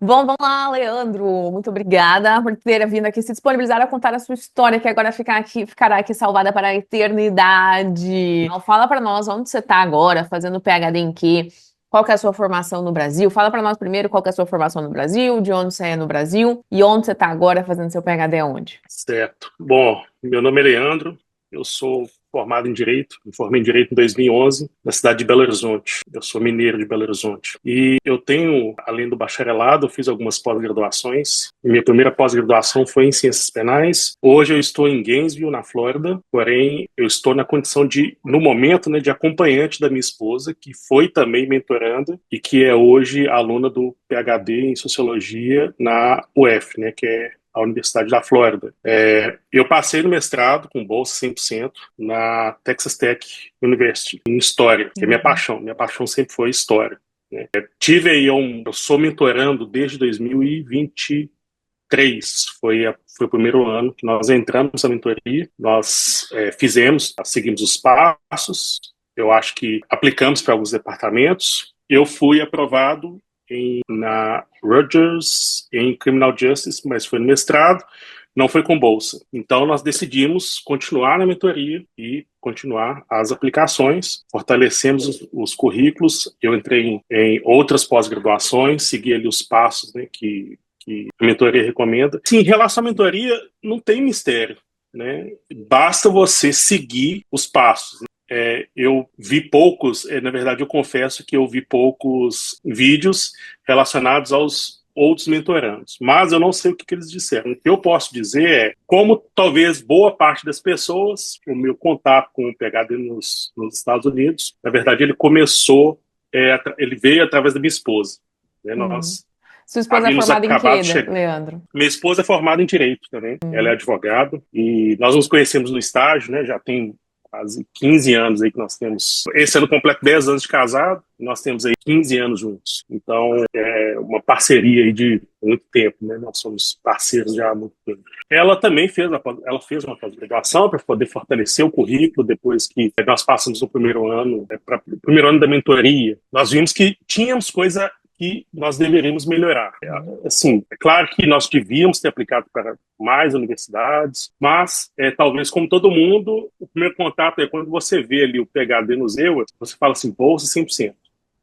Bom, vamos lá, Leandro. Muito obrigada por ter vindo aqui se disponibilizar a contar a sua história, que agora ficará aqui salvada para a eternidade. Então, fala para nós onde você está agora, fazendo PhD em quê? Qual que é a sua formação no Brasil? Fala para nós primeiro qual que é a sua formação no Brasil, de onde você é no Brasil e onde você está agora fazendo seu PhD onde? Certo. Bom, meu nome é Leandro, eu sou formado em Direito, me formei em Direito em 2011, na cidade de Belo Horizonte. Eu sou mineiro de Belo Horizonte. E eu tenho, além do bacharelado, eu fiz algumas pós-graduações. Minha primeira pós-graduação foi em Ciências Penais. Hoje eu estou em Gainesville, na Flórida, porém eu estou na condição de, no momento, né, de acompanhante da minha esposa, que foi também mentoranda e que é hoje aluna do PhD em Sociologia na UF, né, que é a Universidade da Flórida. Eu passei no mestrado com bolsa 100% na Texas Tech University, em História, que é minha Uhum. paixão. Minha paixão sempre foi História, né? Eu sou mentorando desde 2023, foi o primeiro ano que nós entramos na mentoria, nós seguimos os passos, eu acho que aplicamos para alguns departamentos, eu fui aprovado na Rutgers em Criminal Justice, mas foi no mestrado, não foi com bolsa. Então nós decidimos continuar na mentoria e continuar as aplicações, fortalecemos os currículos, eu entrei em outras pós-graduações, segui ali os passos, né, que a mentoria recomenda. Sim, em relação à mentoria, não tem mistério, né? Basta você seguir os passos. Eu vi poucos, na verdade eu confesso que eu vi poucos vídeos relacionados aos outros mentorandos, mas eu não sei o que eles disseram. O que eu posso dizer é, como talvez boa parte das pessoas, o meu contato com o PhD nos Estados Unidos, na verdade ele veio através da minha esposa, né? Uhum. Nós Sua esposa é havíamos formada em quê, acabado de chegar. Leandro? Minha esposa é formada em Direito também, ela é Hum. advogada, e nós nos conhecemos no estágio, né? Já tem quase 15 anos aí que nós temos. Esse ano completo 10 anos de casado, nós temos aí 15 anos juntos. Então, é uma parceria aí de muito tempo, né? Nós somos parceiros já há muito tempo. Ela fez uma pós-graduação para poder fortalecer o currículo depois que nós passamos o primeiro ano, para o primeiro ano da mentoria. Nós vimos que tínhamos coisa que nós deveríamos melhorar. Assim, é claro que nós devíamos ter aplicado para mais universidades, mas talvez como todo mundo, o primeiro contato é quando você vê ali o PhD nos EUA, você fala assim, bolsa 100%.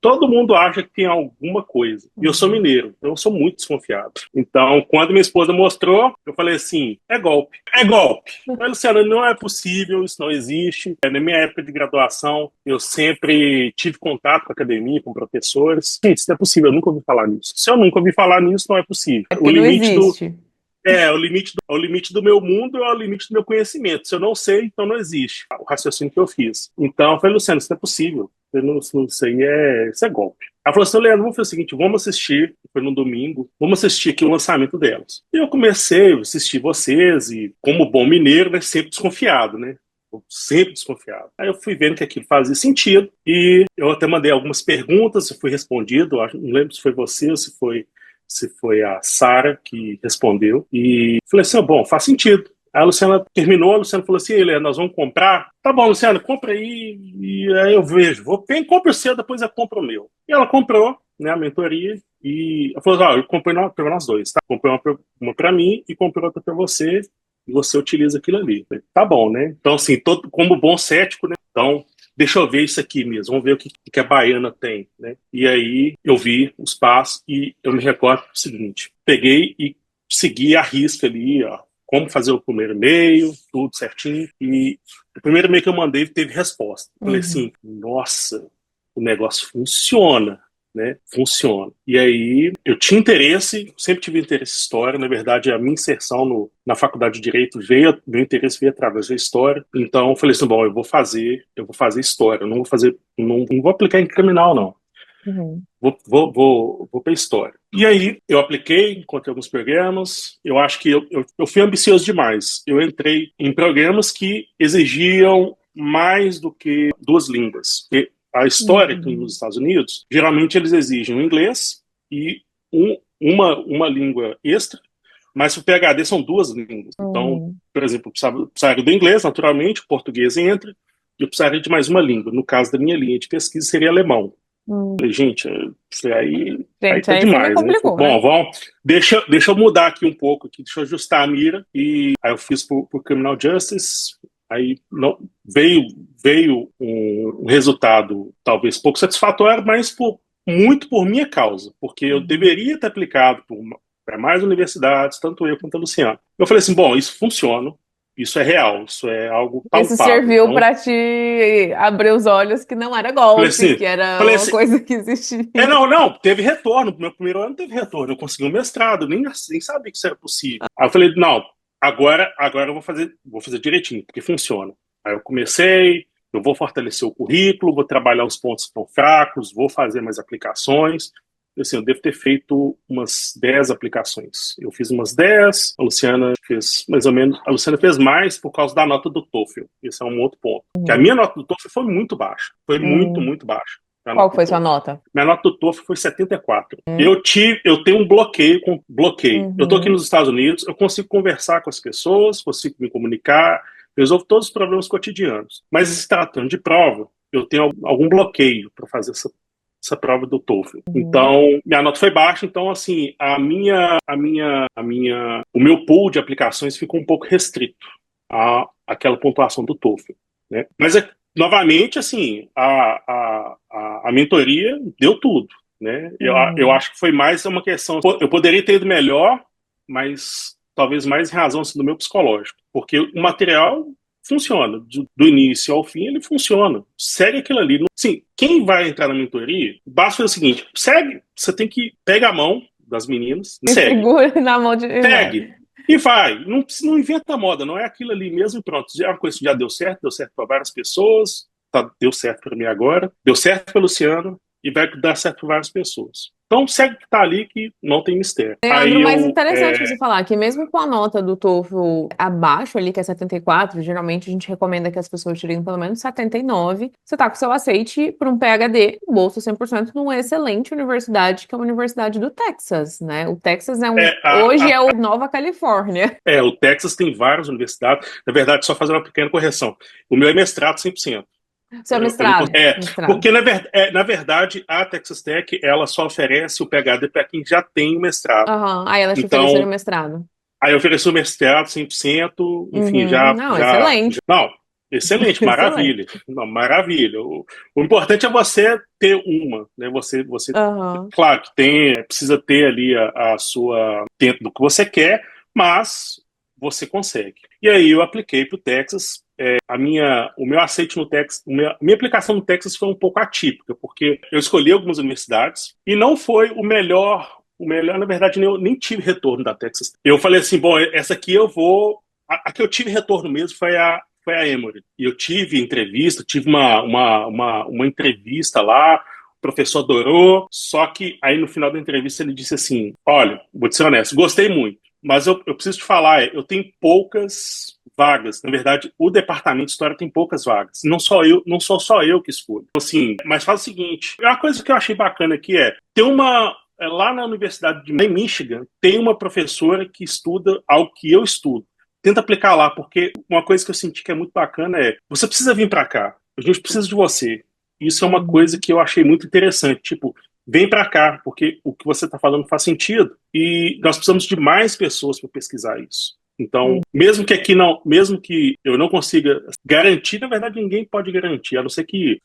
Todo mundo acha que tem alguma coisa. E eu sou Uhum. mineiro, então eu sou muito desconfiado. Então, quando minha esposa mostrou, eu falei assim: é golpe. É golpe. Mas, Luciana, não é possível, isso não existe. Na minha época de graduação, eu sempre tive contato com a academia, com professores. Gente, isso não é possível, eu nunca ouvi falar nisso. Se eu nunca ouvi falar nisso, não é possível. É porque não existe. O limite do meu mundo é o limite do meu conhecimento. Se eu não sei, então não existe. O raciocínio que eu fiz. Então, eu falei, Luciano, isso não é possível. Isso é golpe. Ela falou assim, Leandro, vamos fazer o seguinte, vamos assistir, foi no domingo, vamos assistir aqui o lançamento delas. E eu comecei a assistir vocês, e como bom mineiro, né, sempre desconfiado, né? Sempre desconfiado. Aí eu fui vendo que aquilo fazia sentido, e eu até mandei algumas perguntas, eu fui respondido, não lembro se foi você ou se foi a Sara que respondeu, e falei assim, bom, faz sentido. Aí a Luciana terminou, a Luciana falou assim, Helena, nós vamos comprar? Tá bom, Luciana, compra aí, e aí eu vejo. Quem compra o seu, depois eu compro o meu. E ela comprou, né, a mentoria, e ela falou, eu comprei para nós dois, tá? Comprei uma para mim e comprei outra para você, e você utiliza aquilo ali. Falei, tá bom, né? Então, assim, como bom cético, né? Então, deixa eu ver isso aqui mesmo, vamos ver o que a baiana tem, né? E aí eu vi os passos e eu me recordo do seguinte, peguei e segui a risca ali, ó, como fazer o primeiro e-mail, tudo certinho, e o primeiro e-mail que eu mandei teve resposta. Falei Uhum. assim, nossa, o negócio funciona, né? Funciona. E aí eu tinha interesse, sempre tive interesse em história, na verdade a minha inserção na faculdade de Direito meu interesse veio através da história, então eu falei assim, bom, eu vou fazer história, eu não vou aplicar em criminal, não. Uhum. Vou para história. E aí, eu apliquei, encontrei alguns programas. Eu acho que eu fui ambicioso demais. Eu entrei em programas que exigiam mais do que duas línguas. E a história aqui Uhum. nos Estados Unidos, geralmente eles exigem o inglês e uma língua extra, mas o PhD são duas línguas. Então, Uhum. por exemplo, eu precisaria do inglês, naturalmente, o português entra, e eu precisaria de mais uma língua. No caso da minha linha de pesquisa, seria alemão. Falei, gente, aí Gente, tá aí você me demais, né? Falei, complicou, né? bom, deixa eu mudar aqui um pouco, aqui, deixa eu ajustar a mira. E aí eu fiz por Criminal Justice, aí não, veio um resultado talvez pouco satisfatório, mas muito por minha causa, porque eu Uhum. deveria ter aplicado para mais universidades, tanto eu quanto a Luciana. Eu falei assim, bom, isso funciona, isso é real, isso é algo Isso palpável. serviu Então, para te abrir os olhos que não era falei golpe, assim, que era falei uma assim, coisa que existia. não, teve retorno. Meu primeiro ano teve retorno. Eu consegui um mestrado, nem sabia que isso era possível. Aí eu falei, não, agora eu vou fazer direitinho, porque funciona. Aí eu comecei, eu vou fortalecer o currículo, vou trabalhar os pontos que estão fracos, vou fazer mais aplicações. Assim, eu devo ter feito umas 10 aplicações. Eu fiz umas 10, a Luciana fez mais ou menos, a Luciana fez mais por causa da nota do TOEFL. Esse é um outro ponto. Que a Uhum. minha nota do TOEFL foi muito baixa. Foi muito, Hum. muito baixa. A Qual nota que do foi sua TOEFL. nota? Minha nota do TOEFL foi 74. Hum. Eu tenho um bloqueio com bloqueio. Eu estou aqui Uhum. nos Estados Unidos, eu consigo conversar com as pessoas, consigo me comunicar, resolvo todos os problemas cotidianos. Mas se tratando de prova, eu tenho algum bloqueio para fazer essa prova do TOEFL. Uhum. Então, minha nota foi baixa, então assim, o meu pool de aplicações ficou um pouco restrito àquela pontuação do TOEFL, né? Mas novamente, assim, a mentoria deu tudo, né? Eu Uhum. acho que foi mais uma questão. Eu poderia ter ido melhor, mas talvez mais em razão assim, do meu psicológico, porque o material funciona, do início ao fim ele funciona. Segue aquilo ali. Sim, quem vai entrar na mentoria, basta fazer o seguinte: segue, você tem que pegar a mão das meninas, Me segue, segura na mão de. Vai. segue. E vai, não inventa moda, não é aquilo ali mesmo e pronto. É uma coisa que já deu certo para várias pessoas, deu certo para mim agora, deu certo para o Luciano e vai dar certo para várias pessoas. Então segue o que tá ali que não tem mistério. Leandro, Aí mas eu. interessante você falar que mesmo com a nota do TOEFL abaixo ali, que é 74, geralmente a gente recomenda que as pessoas tirem pelo menos 79, você tá com seu aceite para um PhD, bolsa 100% numa excelente universidade, que é a Universidade do Texas, né? O Texas É, hoje é o Nova Califórnia. o Texas tem várias universidades. Na verdade, só fazer uma pequena correção. O meu é mestrado 100%. Seu Eu não, mestrado, mestrado. porque, na verdade, a Texas Tech ela só oferece o PhD para quem já tem o mestrado. Aham, aí elas te ofereceram Então, mestrado. aí eu ofereci o mestrado 100%, enfim, Uhum, não, excelente, não, excelente, excelente. maravilha, não, maravilha. O importante é você ter uma, né? Aham. Claro que precisa ter ali a sua dentro do que você quer, mas você consegue. E aí eu apliquei para o Texas. O meu aceite no Texas, minha aplicação no Texas foi um pouco atípica, porque eu escolhi algumas universidades e não foi o melhor. O melhor, na verdade, eu nem tive retorno da Texas. Eu falei assim, bom, essa aqui eu vou. A que eu tive retorno mesmo foi a Emory. E eu tive entrevista, tive uma entrevista lá, o professor adorou, só que aí no final da entrevista ele disse assim: olha, vou te ser honesto, gostei muito, mas eu preciso te falar, eu tenho poucas vagas. Na verdade, o departamento de história tem poucas vagas. Não sou só eu que escolho. Então, assim, mas faz o seguinte: uma coisa que eu achei bacana aqui ter lá na Universidade de Michigan, tem uma professora que estuda algo que eu estudo. Tenta aplicar lá, porque uma coisa que eu senti que é muito bacana você precisa vir para cá, a gente precisa de você. Isso é uma coisa Uhum. que eu achei muito interessante, tipo, vem para cá, porque o que você está falando faz sentido e nós precisamos de mais pessoas para pesquisar isso. Então, mesmo que eu não consiga garantir, na verdade ninguém pode garantir, a não ser que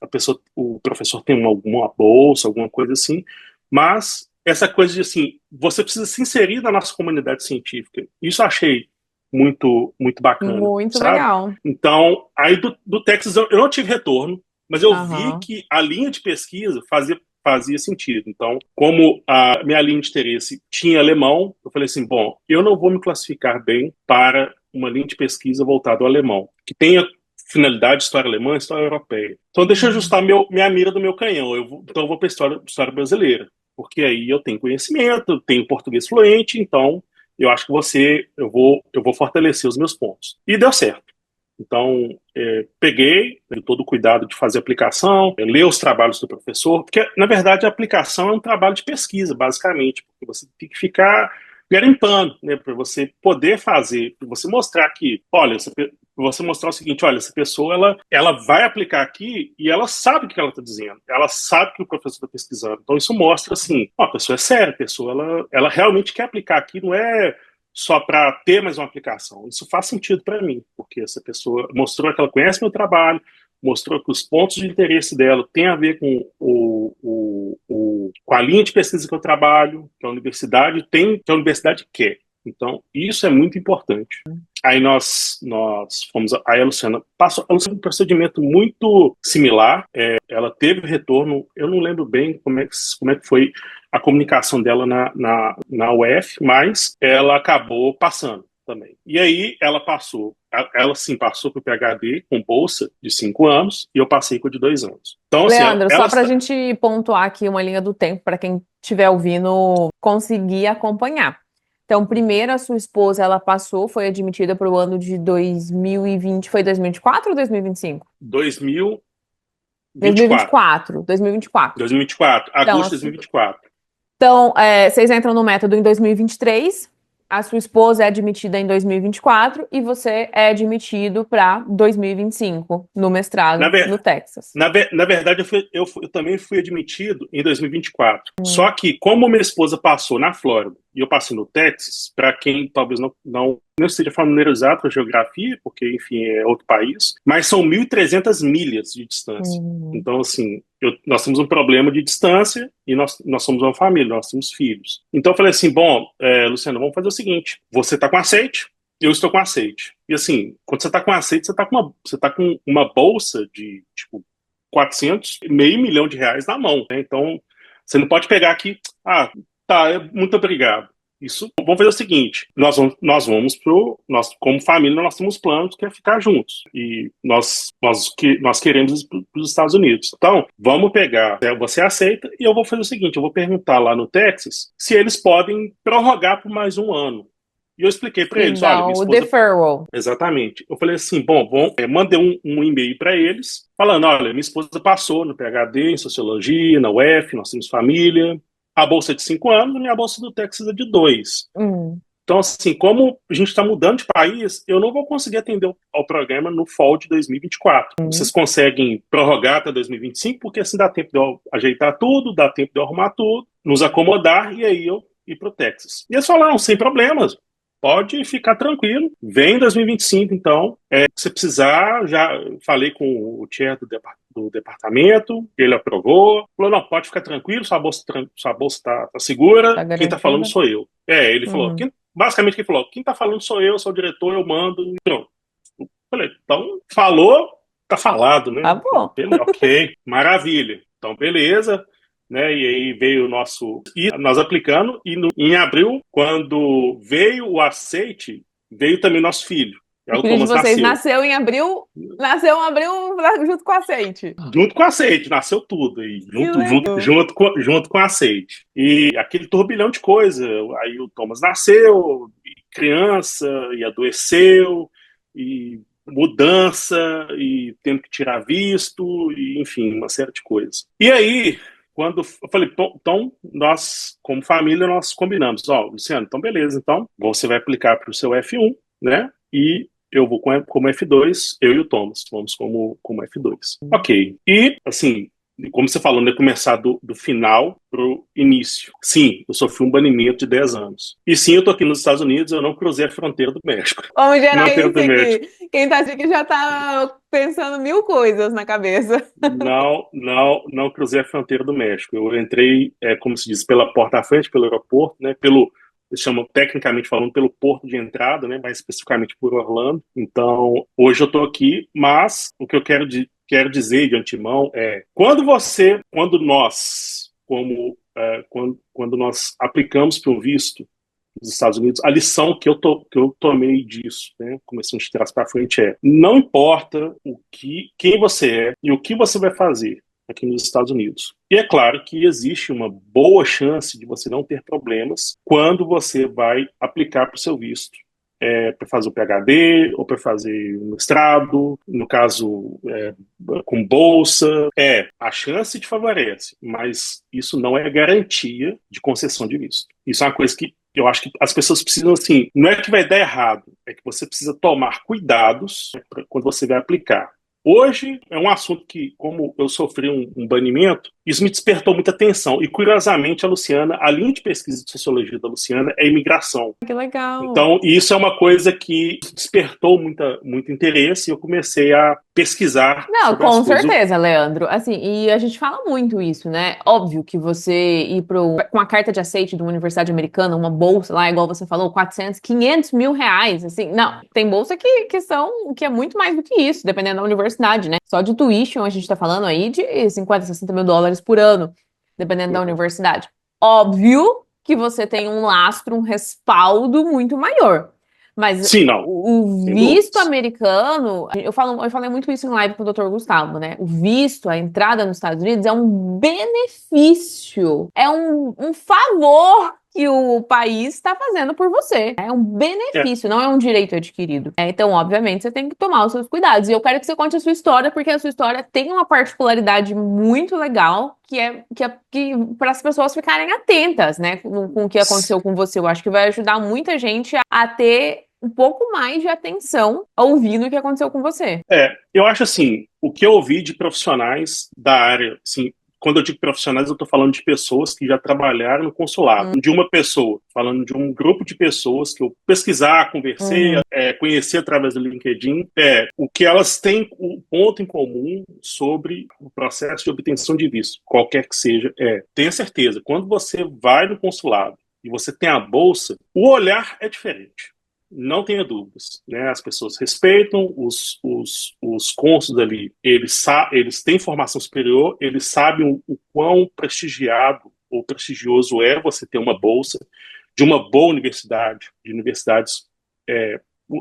o professor tenha alguma bolsa, alguma coisa assim, mas essa coisa de assim, você precisa se inserir na nossa comunidade científica. Isso eu achei muito, muito bacana, Muito sabe? legal. Então, aí do Texas eu não tive retorno, mas eu vi Aham. que a linha de pesquisa fazia sentido. Então, como a minha linha de interesse tinha alemão, eu falei assim, bom, eu não vou me classificar bem para uma linha de pesquisa voltada ao alemão, que tenha finalidade história alemã e história europeia. Então, deixa eu Uhum. ajustar minha mira do meu canhão. Então, eu vou para história brasileira, porque aí eu tenho conhecimento, tenho português fluente, então eu acho que eu vou fortalecer os meus pontos. E deu certo. Então, peguei todo o cuidado de fazer a aplicação, ler os trabalhos do professor, porque, na verdade, a aplicação é um trabalho de pesquisa, basicamente, porque você tem que ficar garimpando, né, para você poder fazer, para você mostrar que, olha, você mostrar o seguinte, olha, essa pessoa, ela vai aplicar aqui e ela sabe o que ela está dizendo, ela sabe que o professor está pesquisando. Então isso mostra, assim, ó, a pessoa é séria, a pessoa, ela realmente quer aplicar aqui, não é só para ter mais uma aplicação. Isso faz sentido para mim, porque essa pessoa mostrou que ela conhece meu trabalho, mostrou que os pontos de interesse dela têm a ver com com a linha de pesquisa que eu trabalho, que a universidade tem, que a universidade quer. Então, isso é muito importante. Aí nós fomos, aí a Luciana passou um procedimento muito similar, ela teve retorno, eu não lembro bem como é que foi a comunicação dela na UF, mas ela acabou passando também. E aí ela sim passou para o PhD com bolsa de 5 anos e eu passei com a de 2 anos. Então, assim, Leandro, só para a gente pontuar aqui uma linha do tempo para quem estiver ouvindo conseguir acompanhar. Então, primeiro a sua esposa, ela passou, foi admitida para o ano de 2020, foi 2024 ou 2025? 2024. 2024. 2024, Então, agosto de 2024. Então, vocês entram no método em 2023, a sua esposa é admitida em 2024 e você é admitido para 2025 no mestrado no Texas. Na verdade, eu também fui admitido em 2024. Só que, como minha esposa passou na Flórida e eu passei no Texas, para quem talvez não esteja familiarizado com a geografia, porque, enfim, é outro país, mas são 1.300 milhas de distância. Então, assim, nós temos um problema de distância e nós somos uma família, nós temos filhos. Então, eu falei assim, bom, Luciano, vamos fazer o seguinte, você está com aceite, eu estou com aceite. E assim, quando você está com aceite, você está com uma bolsa de, tipo, 400, meio milhão de reais na mão, né? Então, você não pode pegar aqui, tá, muito obrigado. Isso, vamos fazer o seguinte, nós como família, nós temos planos que é ficar juntos. E nós queremos ir para os Estados Unidos. Então, vamos pegar, você aceita, e eu vou fazer o seguinte, eu vou perguntar lá no Texas se eles podem prorrogar por mais um ano. E eu expliquei para eles, olha, minha esposa... o deferral. Exatamente. Eu falei assim, mandei um e-mail para eles, falando, olha, minha esposa passou no PhD em Sociologia, na UF, nós temos família, a bolsa é de 5 anos, e minha bolsa do Texas é de 2. Então, assim, como a gente está mudando de país, eu não vou conseguir atender ao programa no fall de 2024. Vocês conseguem prorrogar até 2025, porque assim dá tempo de eu ajeitar tudo, dá tempo de eu arrumar tudo, nos acomodar, e aí eu ir para o Texas. E eles falaram, sem problemas, pode ficar tranquilo. Vem em 2025, então. Se precisar, já falei com o chair do departamento, ele aprovou. Falou, não, pode ficar tranquilo, sua bolsa está segura, quem está falando sou eu. Ele falou, basicamente quem falou, quem está falando sou eu, sou o diretor, eu mando. Pronto. Falei, então, falou, tá falado, né? Tá bom. Ok, maravilha. Então, beleza. Né, e aí veio o nosso... E nós aplicando, e em abril, quando veio o aceite, veio também nosso filho. O filho de vocês nasceu em abril junto com o aceite. Junto com o aceite, nasceu tudo. E junto com o aceite. E aquele turbilhão de coisa. Aí o Thomas nasceu, criança, e adoeceu, e mudança, e tendo que tirar visto, e enfim, uma série de coisas. E aí... Quando eu falei, então, nós, como família, nós combinamos. Luciano, então beleza, então você vai aplicar para o seu F1, né? E eu vou como F2, eu e o Thomas, vamos como F2. Ok. E, assim, como você falou, né, começar do final pro início. Sim, eu sofri um banimento de 10 anos. E sim, eu tô aqui nos Estados Unidos, eu não cruzei a fronteira do México. Vamos gerar isso aqui. Quem tá aqui já tá pensando 1000 coisas na cabeça. Não cruzei a fronteira do México. Eu entrei, como se diz, pela porta à frente, pelo aeroporto, né, eles chamam, tecnicamente falando, pelo porto de entrada, né, mais especificamente por Orlando. Então, hoje eu tô aqui, mas o que eu quero dizer de antemão quando nós aplicamos para um visto nos Estados Unidos, a lição que eu tomei disso, né, começando de trás para frente, não importa quem você é e o que você vai fazer aqui nos Estados Unidos. E é claro que existe uma boa chance de você não ter problemas quando você vai aplicar para o seu visto. Para fazer o PhD ou para fazer o mestrado, no caso com bolsa, a chance te favorece, mas isso não é garantia de concessão de visto. Isso é uma coisa que Eu acho que as pessoas precisam, assim, não é que vai dar errado, é que você precisa tomar cuidados quando você vai aplicar. Hoje é um assunto que, como eu sofri um banimento, isso me despertou muita atenção. E, curiosamente, a linha de pesquisa de sociologia da Luciana é imigração. Que legal. Então, isso é uma coisa que despertou muito interesse e eu comecei a pesquisar Não, sobre as com coisas. certeza, Leandro. Assim, e a gente fala muito isso, né? Óbvio que você ir com a carta de aceite de uma universidade americana, uma bolsa lá, igual você falou, 400, 500 mil reais, assim. Não, tem bolsa que é muito mais do que isso, dependendo da universidade, né? Só de tuition a gente tá falando aí de 50, 60 mil dólares por ano, dependendo da universidade. Óbvio que você tem um lastro, um respaldo muito maior. Mas Sim, não, o sem visto dúvidas. americano, eu falei muito isso em live com o Dr. Gustavo, né? O visto, a entrada nos Estados Unidos é um benefício, é um favor que o país está fazendo por você. É um É, benefício, não é um direito adquirido. Então, obviamente, você tem que tomar os seus cuidados. E eu quero que você conte a sua história, porque a sua história tem uma particularidade muito legal, que para as pessoas ficarem atentas, né, com o que aconteceu com você. Eu acho que vai ajudar muita gente a ter um pouco mais de atenção ouvindo o que aconteceu com você. eu acho assim, o que eu ouvi de profissionais da área, assim, quando eu digo profissionais, eu estou falando de pessoas que já trabalharam no consulado. De uma pessoa, falando de um grupo de pessoas que eu pesquisar, conversei, Uhum. conheci através do LinkedIn, o que elas têm um ponto em comum sobre o processo de obtenção de visto, qualquer que seja, tenha certeza, quando você vai no consulado e você tem a bolsa, o olhar é diferente. Não tenha dúvidas, né? As pessoas respeitam os cônsules ali, eles têm formação superior, eles sabem o quão prestigiado ou prestigioso é você ter uma bolsa de uma boa universidade, de universidades.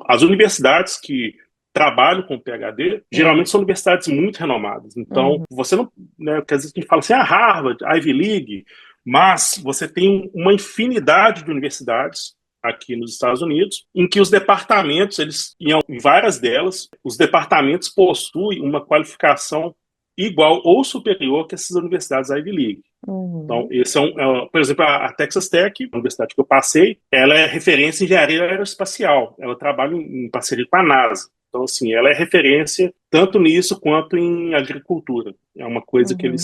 As universidades que trabalham com PhD geralmente são universidades muito renomadas. Então, Uhum. você não. Né, porque às vezes a gente fala assim, Harvard, Ivy League, mas você tem uma infinidade de universidades aqui nos Estados Unidos, em que os departamentos, em várias delas, os departamentos possuem uma qualificação igual ou superior que essas universidades Ivy League. Então, Uhum. esse por exemplo, a Texas Tech, a universidade que eu passei, ela é referência em engenharia aeroespacial. Ela trabalha em parceria com a NASA. Então, assim, ela é referência tanto nisso quanto em agricultura. É uma coisa que Uhum.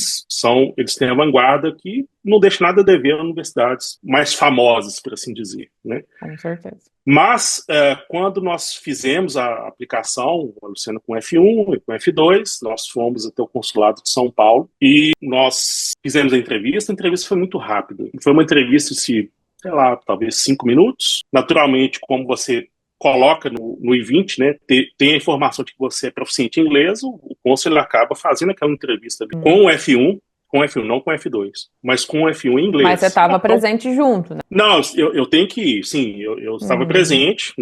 eles têm a vanguarda que não deixa nada a dever a universidades mais famosas, por assim dizer, né? Com certeza. Mas, quando nós fizemos a aplicação, a Luciana com F1 e com F2, nós fomos até o consulado de São Paulo e nós fizemos a entrevista foi muito rápida. Foi uma entrevista de, sei lá, talvez 5 minutos. Naturalmente, como você coloca no I-20, né, tem a informação de que você é proficiente em inglês, o cônsul ele acaba fazendo aquela entrevista ali com o F1, não com o F2, mas com o F1 em Mas você inglês. estava Então, presente junto, né? não, eu tenho que ir, sim, eu estava Uhum. presente.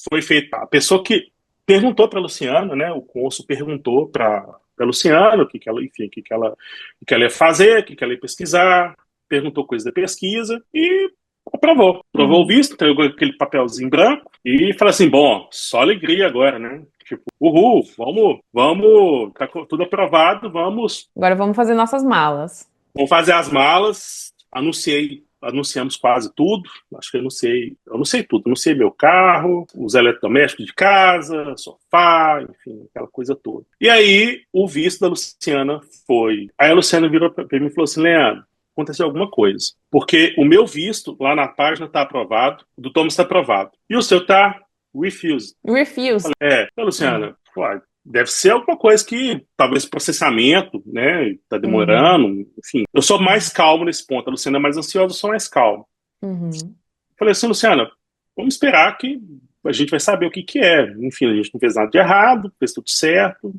Foi feita a pessoa que perguntou para a Luciana, né? O cônsul perguntou para a Luciana enfim, o que ela ia fazer, o que ela ia pesquisar, perguntou coisa da pesquisa e aprovou. Aprovou o Uhum. visto, entregou aquele papelzinho branco e falou assim: bom, só alegria agora, né? Tipo, uhul, vamos, tá tudo aprovado, Agora vamos fazer nossas malas. vamos fazer as malas. Anunciamos quase tudo. Acho que eu não sei tudo. Anunciei meu carro, os eletrodomésticos de casa, sofá, enfim, aquela coisa toda. E aí, o visto da Luciana foi. Aí a Luciana virou para mim e falou assim: Leandro, aconteceu alguma coisa. Porque o meu visto, lá na página, está aprovado, o do Thomas está aprovado. E o seu está refused. Refuse. Uhum. Luciana, uai, deve ser alguma coisa que talvez processamento, né? Tá Uhum. demorando, enfim. Eu sou mais calmo nesse ponto. A Luciana é mais ansiosa, eu sou mais calmo. Uhum. Falei assim, Luciana, vamos esperar que a gente vai saber o que que é. Enfim, a gente não fez nada de errado, fez tudo certo,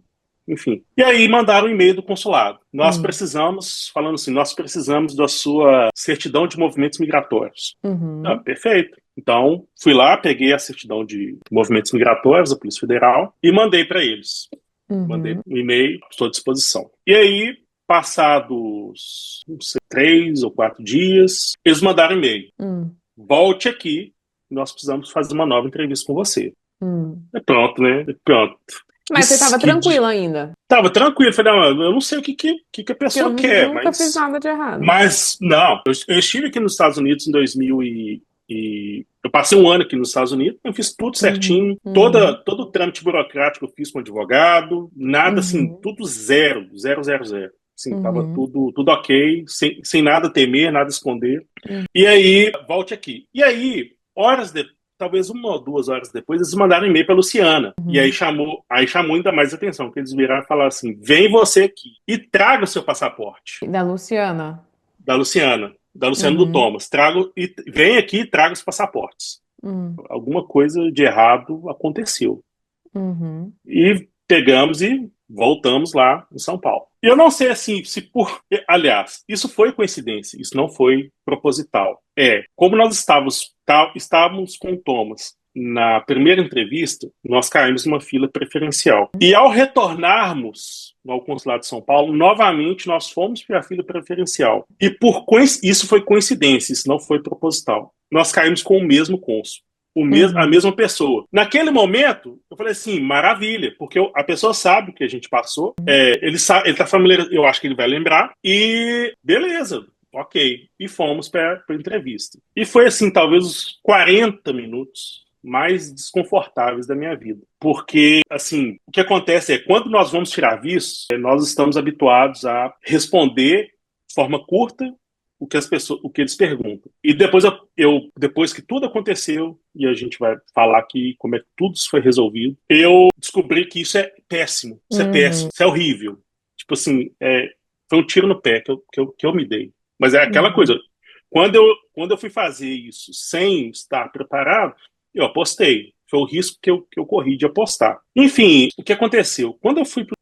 enfim. E aí mandaram um e-mail do consulado. Uhum. Falando assim, nós precisamos da sua certidão de movimentos migratórios. Ah, Uhum. perfeito. Então, fui lá, peguei a certidão de movimentos migratórios da Polícia Federal e mandei para eles. Mandei Uhum. um e-mail, estou à disposição. E aí, passados, não sei, 3 ou 4 dias, eles mandaram e-mail. Uhum. Volte aqui, nós precisamos fazer uma nova entrevista com você. Uhum. É pronto, né? É pronto. Mas você estava Que tranquilo ainda, tava tranquilo, falei, não, eu não sei que a porque eu pessoa quer, nunca fiz mas nada de errado. mas não, eu estive aqui nos Estados Unidos em 2000 E eu passei um ano aqui nos Estados Unidos, eu fiz tudo Uhum. certinho, Uhum. todo o trâmite burocrático eu fiz com advogado, nada assim, Uhum. tudo zero, zero, zero, zero. Assim, tava Uhum. tudo ok, sem nada temer, nada esconder. Uhum. E aí, volte aqui. E aí, talvez 1 ou 2 horas depois, eles mandaram um e-mail para Luciana. E Uhum. aí chamou ainda mais atenção, porque eles viraram e falaram assim: vem você aqui e traga o seu passaporte. Da Luciana. Da Luciana do Uhum. Thomas. Vem aqui e traga os passaportes. Uhum. Alguma coisa de errado aconteceu. Uhum. E pegamos e voltamos lá em São Paulo. E eu não sei assim, se por. Aliás, isso foi coincidência, isso não foi proposital. Como nós estávamos com o Thomas na primeira entrevista, nós caímos numa fila preferencial. E ao retornarmos ao consulado de São Paulo, novamente nós fomos para a fila preferencial. E isso foi coincidência, isso não foi proposital. Nós caímos com o mesmo cônsul. A Uhum. mesma pessoa. Naquele momento, eu falei assim, maravilha, porque a pessoa sabe o que a gente passou, ele tá familiar, eu acho que ele vai lembrar, e beleza, ok. E fomos para a entrevista. E foi assim, talvez os 40 minutos mais desconfortáveis da minha vida. Porque, assim, o que acontece é, quando nós vamos tirar visto, nós estamos habituados a responder de forma curta o que eles perguntam. E depois que tudo aconteceu, e a gente vai falar aqui como é que tudo isso foi resolvido, eu descobri que isso é péssimo. Isso é péssimo, Uhum. isso é horrível. Tipo assim, foi um tiro no pé que eu me dei. Mas é aquela Uhum. coisa. Quando eu fui fazer isso sem estar preparado, eu apostei. Foi o risco que eu corri de apostar. Enfim, o que aconteceu?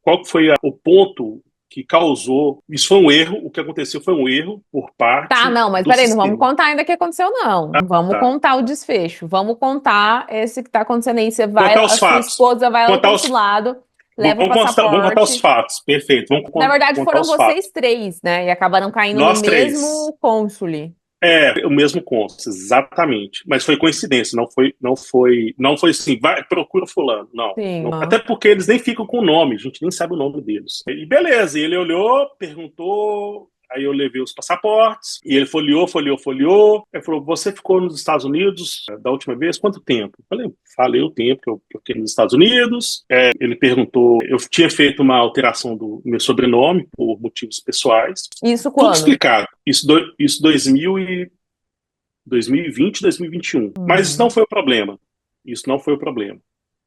Qual foi o ponto que causou. Isso foi um erro. O que aconteceu foi um erro por Tá, parte não, mas do peraí, não vamos sistema. contar ainda o que aconteceu, não. Vamos Tá. contar o desfecho. Vamos contar esse que tá acontecendo aí. Você vai, Contar a os sua fatos. esposa vai lá no Contar os. consulado, leva o Vamos contar os passaporte. fatos. Perfeito. Vamos Na verdade, contar foram os fatos. vocês três, né? E acabaram caindo no Nós três. mesmo cônsule. O mesmo cônsul, exatamente. Mas foi coincidência, não foi assim, vai, procura fulano. Não, Sim. não. Até porque eles nem ficam com o nome, a gente nem sabe o nome deles. E beleza, ele olhou, perguntou, aí eu levei os passaportes, e ele folheou, folheou, folheou. Ele falou: você ficou nos Estados Unidos da última vez? Quanto tempo? Falei o tempo que eu fiquei nos Estados Unidos. Ele perguntou, eu tinha feito uma alteração do meu sobrenome por motivos pessoais. Isso Tudo quando? explicado. Isso 2020, 2021. Mas isso não Uhum. foi o problema. Isso não foi o problema.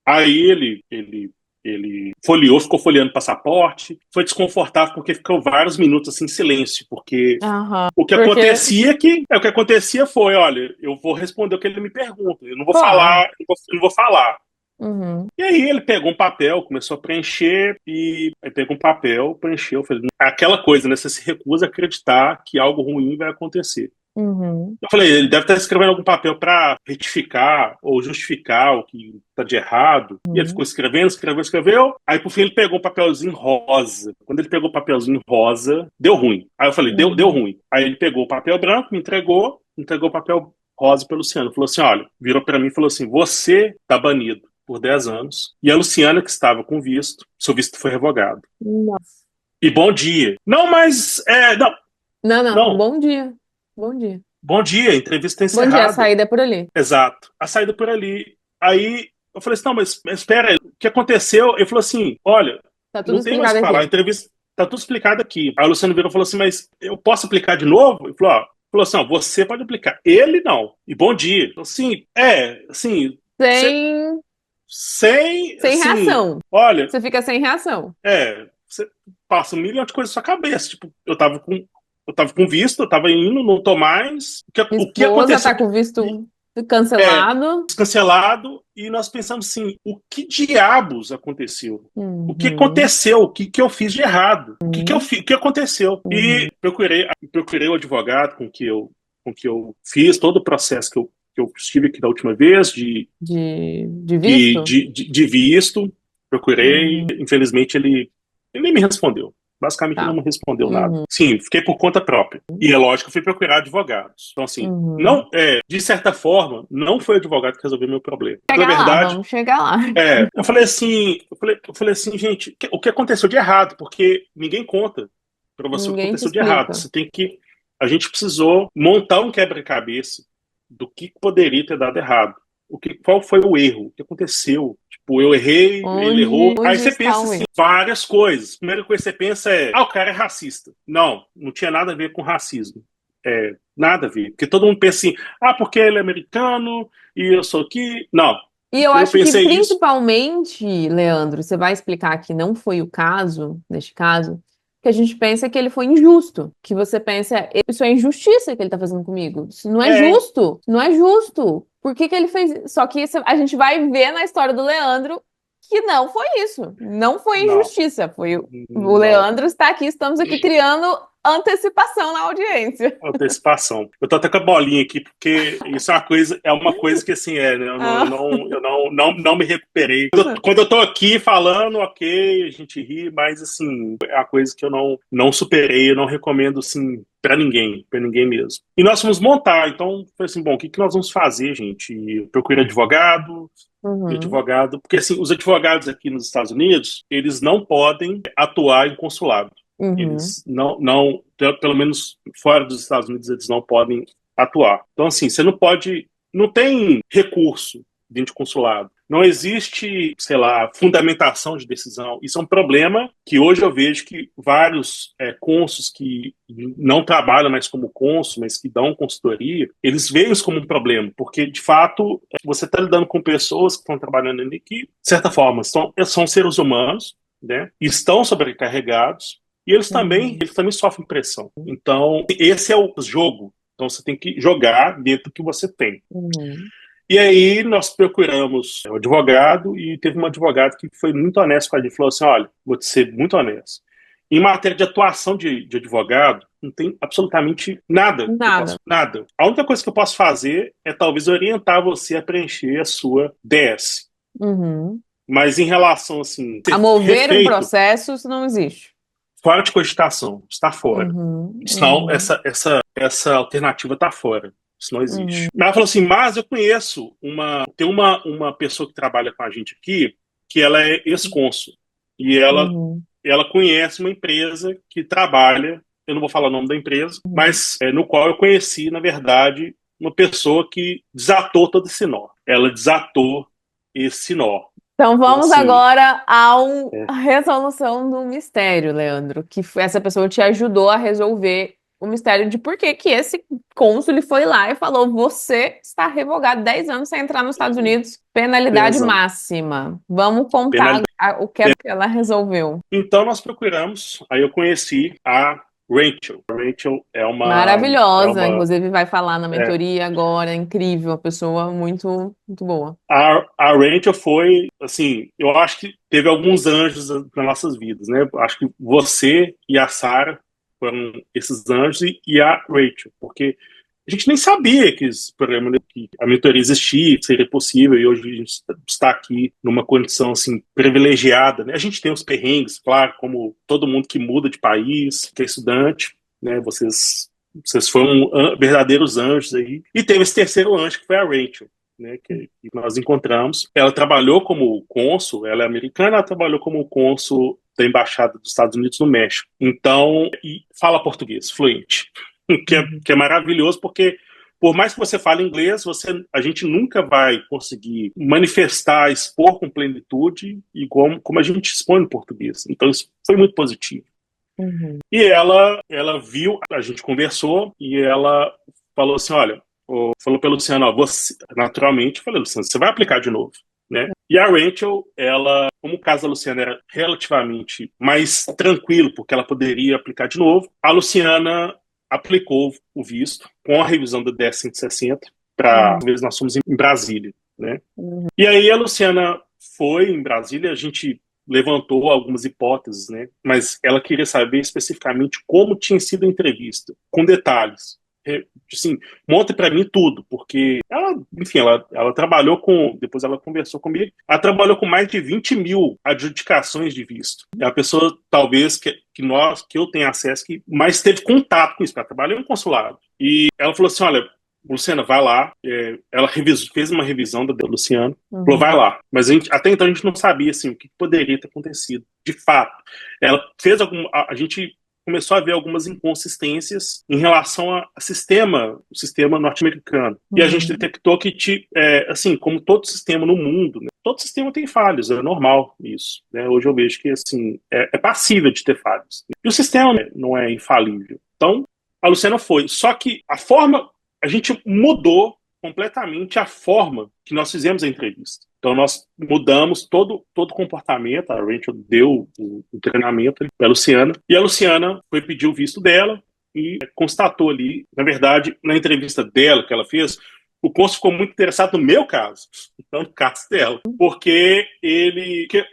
Aí ele folheou, ficou folheando passaporte. Foi desconfortável porque ficou vários minutos assim em silêncio, porque Aham. o que Porque, acontecia o que acontecia foi, olha, eu vou responder o que ele me pergunta. Eu não vou claro. falar, eu não vou falar. Uhum. E aí ele pegou um papel, começou a preencher, e aí pegou um papel, preencheu. Eu falei, aquela coisa, né? Você se recusa a acreditar que algo ruim vai acontecer. Uhum. Eu falei, ele deve estar escrevendo algum papel para retificar ou justificar o que está de errado. E ele ficou Uhum. escrevendo, escreveu, escreveu. Aí, por fim, ele pegou um papelzinho rosa. Quando ele pegou o papelzinho rosa, deu ruim. Aí eu falei, deu Uhum. ruim. Aí ele pegou o papel branco, me entregou o papel rosa para Luciano. Falou assim: olha, virou para mim e falou assim: você está banido por 10 anos. E a Luciana, que estava com visto, seu visto foi revogado. Nossa. E bom dia. Não, mas. Não, Não, não. não. Bom dia. Bom dia. Bom dia, a entrevista está Bom dia, a encerrada. saída é por ali. Exato. A saída por ali. Aí eu falei assim: não, mas espera aí, o que aconteceu? Ele falou assim: olha, Tá tudo não tem mais o explicado que falar, a aqui. entrevista tá tudo explicado aqui. Aí o Luciano virou e falou assim: mas eu posso aplicar de novo? Ele falou assim: ó, você pode aplicar. Ele não. E bom dia. Assim, assim, você, Sem, sem assim, reação. olha, Você fica sem reação. você passa um milhão de coisas na sua cabeça. Tipo, eu tava com visto, eu tava indo, não tô mais. O que Esposa aconteceu? tá com visto cancelado. Cancelado, e nós pensamos assim: o que diabos aconteceu? O que Uhum. aconteceu? O que eu fiz de errado? Uhum. O que aconteceu? Uhum. E procurei o advogado com que eu fiz todo o processo que eu estive aqui da última vez De de, visto? de, de, de visto. Procurei, Uhum. infelizmente ele nem me respondeu. Basicamente, ele Tá. não me respondeu nada. Uhum. Sim, fiquei por conta própria. E é lógico que eu fui procurar advogados. Então, assim, Uhum. não, de certa forma, não foi o advogado que resolveu meu problema. Na Chegar lá, verdade, vamos chegar lá. eu falei assim, gente, o que aconteceu de errado? Porque ninguém conta para você o que Ninguém te aconteceu de errado. explica. A gente precisou montar um quebra-cabeça do que poderia ter dado errado. Qual foi o erro? O que aconteceu? Tipo, eu errei, ele errou. Aí Onde você está pensa o assim, erro? várias coisas. A primeira coisa que você pensa é, o cara é racista. Não, não tinha nada a ver com racismo. Nada a ver. Porque todo mundo pensa assim, porque ele é americano e eu sou aqui. Não. E eu Eu acho que, pensei isso. principalmente, Leandro, você vai explicar que não foi o caso, neste caso, que a gente pensa que ele foi injusto. Que você pensa, isso é injustiça que ele tá fazendo comigo. Isso não é É, justo. Não é justo. Por que que ele fez isso? Só que a gente vai ver na história do Leandro que não foi isso. Não foi não, injustiça. Foi o não. Leandro está aqui, estamos aqui criando antecipação na audiência. Antecipação. Eu tô até com a bolinha aqui, porque isso é uma coisa que assim, né, Ah, não me recuperei. Quando eu tô aqui falando, ok, a gente ri, mas assim, é uma coisa que eu não superei, eu não recomendo assim para ninguém mesmo. E nós fomos montar, então foi assim, bom, o que que nós vamos fazer, gente? Eu procurei advogado, e uhum, advogado, porque assim, os advogados aqui nos Estados Unidos, eles não podem atuar em consulado. uhum, Eles pelo menos fora dos Estados Unidos, eles não podem atuar. Então, assim, você não pode, não tem recurso dentro de consulado. Não existe, sei lá, fundamentação de decisão. Isso é um problema que hoje eu vejo que vários cônsuls que não trabalham mais como cônsul, mas que dão consultoria, eles veem isso como um problema, porque, de fato, você está lidando com pessoas que estão trabalhando ali que, de certa forma, são seres humanos, né? Estão sobrecarregados, e uhum, eles também sofrem pressão. Então, esse é o jogo. Então, você tem que jogar dentro do que você tem. uhum. E aí, nós procuramos o advogado e teve um advogado que foi muito honesto com a gente. Falou assim, olha, vou te ser muito honesto. Em matéria de atuação de advogado, não tem absolutamente nada que eu Nada. posso. Nada. A única coisa que eu posso fazer é talvez orientar você a preencher a sua DS. Uhum. Mas em relação, assim, A ser mover um refeito, processo, isso não existe. fora de cogitação, está fora. Uhum, Senão, uhum, essa alternativa está fora. Isso não uhum, existe. Mas ela falou assim, mas eu conheço tem uma pessoa que trabalha com a gente aqui, que ela é ex-cônsul. E uhum. ela conhece uma empresa que trabalha, eu não vou falar o nome da empresa, mas no qual eu conheci, na verdade, uma pessoa que desatou todo esse nó. Ela desatou esse nó. Então Então, vamos assim, agora à é, resolução do mistério, Leandro, que essa pessoa te ajudou a resolver o mistério de por que que esse cônsul foi lá e falou: você está revogado 10 anos sem entrar nos Estados Unidos, penalidade 10 anos. máxima. Vamos contar o que ela resolveu. Então nós procuramos, aí eu conheci a Rachel. A Rachel é Maravilhosa, uma inclusive vai falar na é, mentoria agora, incrível, uma pessoa muito, muito boa. a Rachel foi, assim, eu acho que teve alguns anjos nas nossas vidas, né? Acho que você e a Sarah foram esses anjos e a Rachel, porque a gente nem sabia que esse programa, né, que a mentoria existia, que seria possível, e hoje a gente está aqui numa condição assim privilegiada, né? A gente tem os perrengues, claro, como todo mundo que muda de país, que é estudante, né? Vocês foram verdadeiros anjos aí. E teve esse terceiro anjo que foi a Rachel, né, que nós encontramos. Ela trabalhou como cônsul, ela é americana, ela trabalhou como cônsul da Embaixada dos Estados Unidos no México. Então, e fala português, fluente. Uhum. Que é maravilhoso, porque por mais que você fale inglês, a gente nunca vai conseguir manifestar, expor com plenitude e como a gente expõe no português. Então, isso foi muito positivo. Uhum. E ela viu, a gente conversou e ela falou assim, olha, falou para Luciano, ó, você, naturalmente, eu falei, Luciano, você vai aplicar de novo, né? E a Rachel, como o caso da Luciana era relativamente mais tranquilo, porque ela poderia aplicar de novo, a Luciana aplicou o visto com a revisão do 10.160 para, Uhum. nós fomos em Brasília, né? Uhum. E aí a Luciana foi em Brasília, a gente levantou algumas hipóteses, né? Mas ela queria saber especificamente como tinha sido a entrevista, com detalhes. Assim, monta para mim tudo, porque ela, enfim, ela trabalhou depois ela conversou comigo, ela trabalhou com mais de 20 mil adjudicações de visto. É a pessoa, talvez, que eu tenha acesso, que mais teve contato com isso, ela trabalhou em consulado. E ela falou assim, olha, Luciana, vai lá. Ela fez uma revisão da Luciana, falou, vai Uhum. lá. Mas até então a gente não sabia assim, o que poderia ter acontecido. De fato, ela fez a gente começou a haver algumas inconsistências em relação ao o sistema norte-americano. E a gente detectou que, assim, como todo sistema no mundo, né, todo sistema tem falhas, é normal isso. Né? Hoje eu vejo que assim, é passível de ter falhas. E o sistema, né, não é infalível. Então, a Luciana foi. Só que a gente mudou completamente a forma que nós fizemos a entrevista. Então, nós mudamos todo o comportamento. A Rachel deu o treinamento para a Luciana. E a Luciana foi pedir o visto dela e constatou ali, na verdade, na entrevista dela que ela fez, o cônsul ficou muito interessado no meu caso, não no caso dela. Porque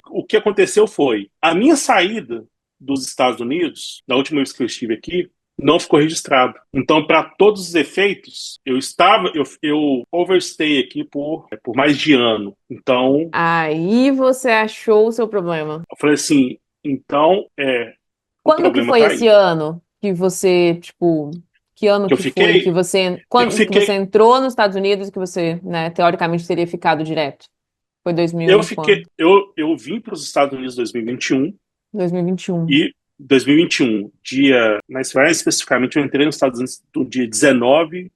o que aconteceu foi, a minha saída dos Estados Unidos, na última vez que eu estive aqui, não ficou registrado. Então, para todos os efeitos, eu overstay aqui por mais de ano. Então, Aí você achou o seu problema. eu falei assim, então, o Quando que problema foi tá esse aí. ano que você, tipo, que ano Que eu que foi que fiquei, você, eu quando que você fiquei, entrou nos Estados Unidos e que você, né, teoricamente teria ficado direto? Foi 2000 eu e quando? fiquei, eu vim para os Estados Unidos em 2021 2021. e 2021, mais especificamente, eu entrei nos Estados Unidos no dia 19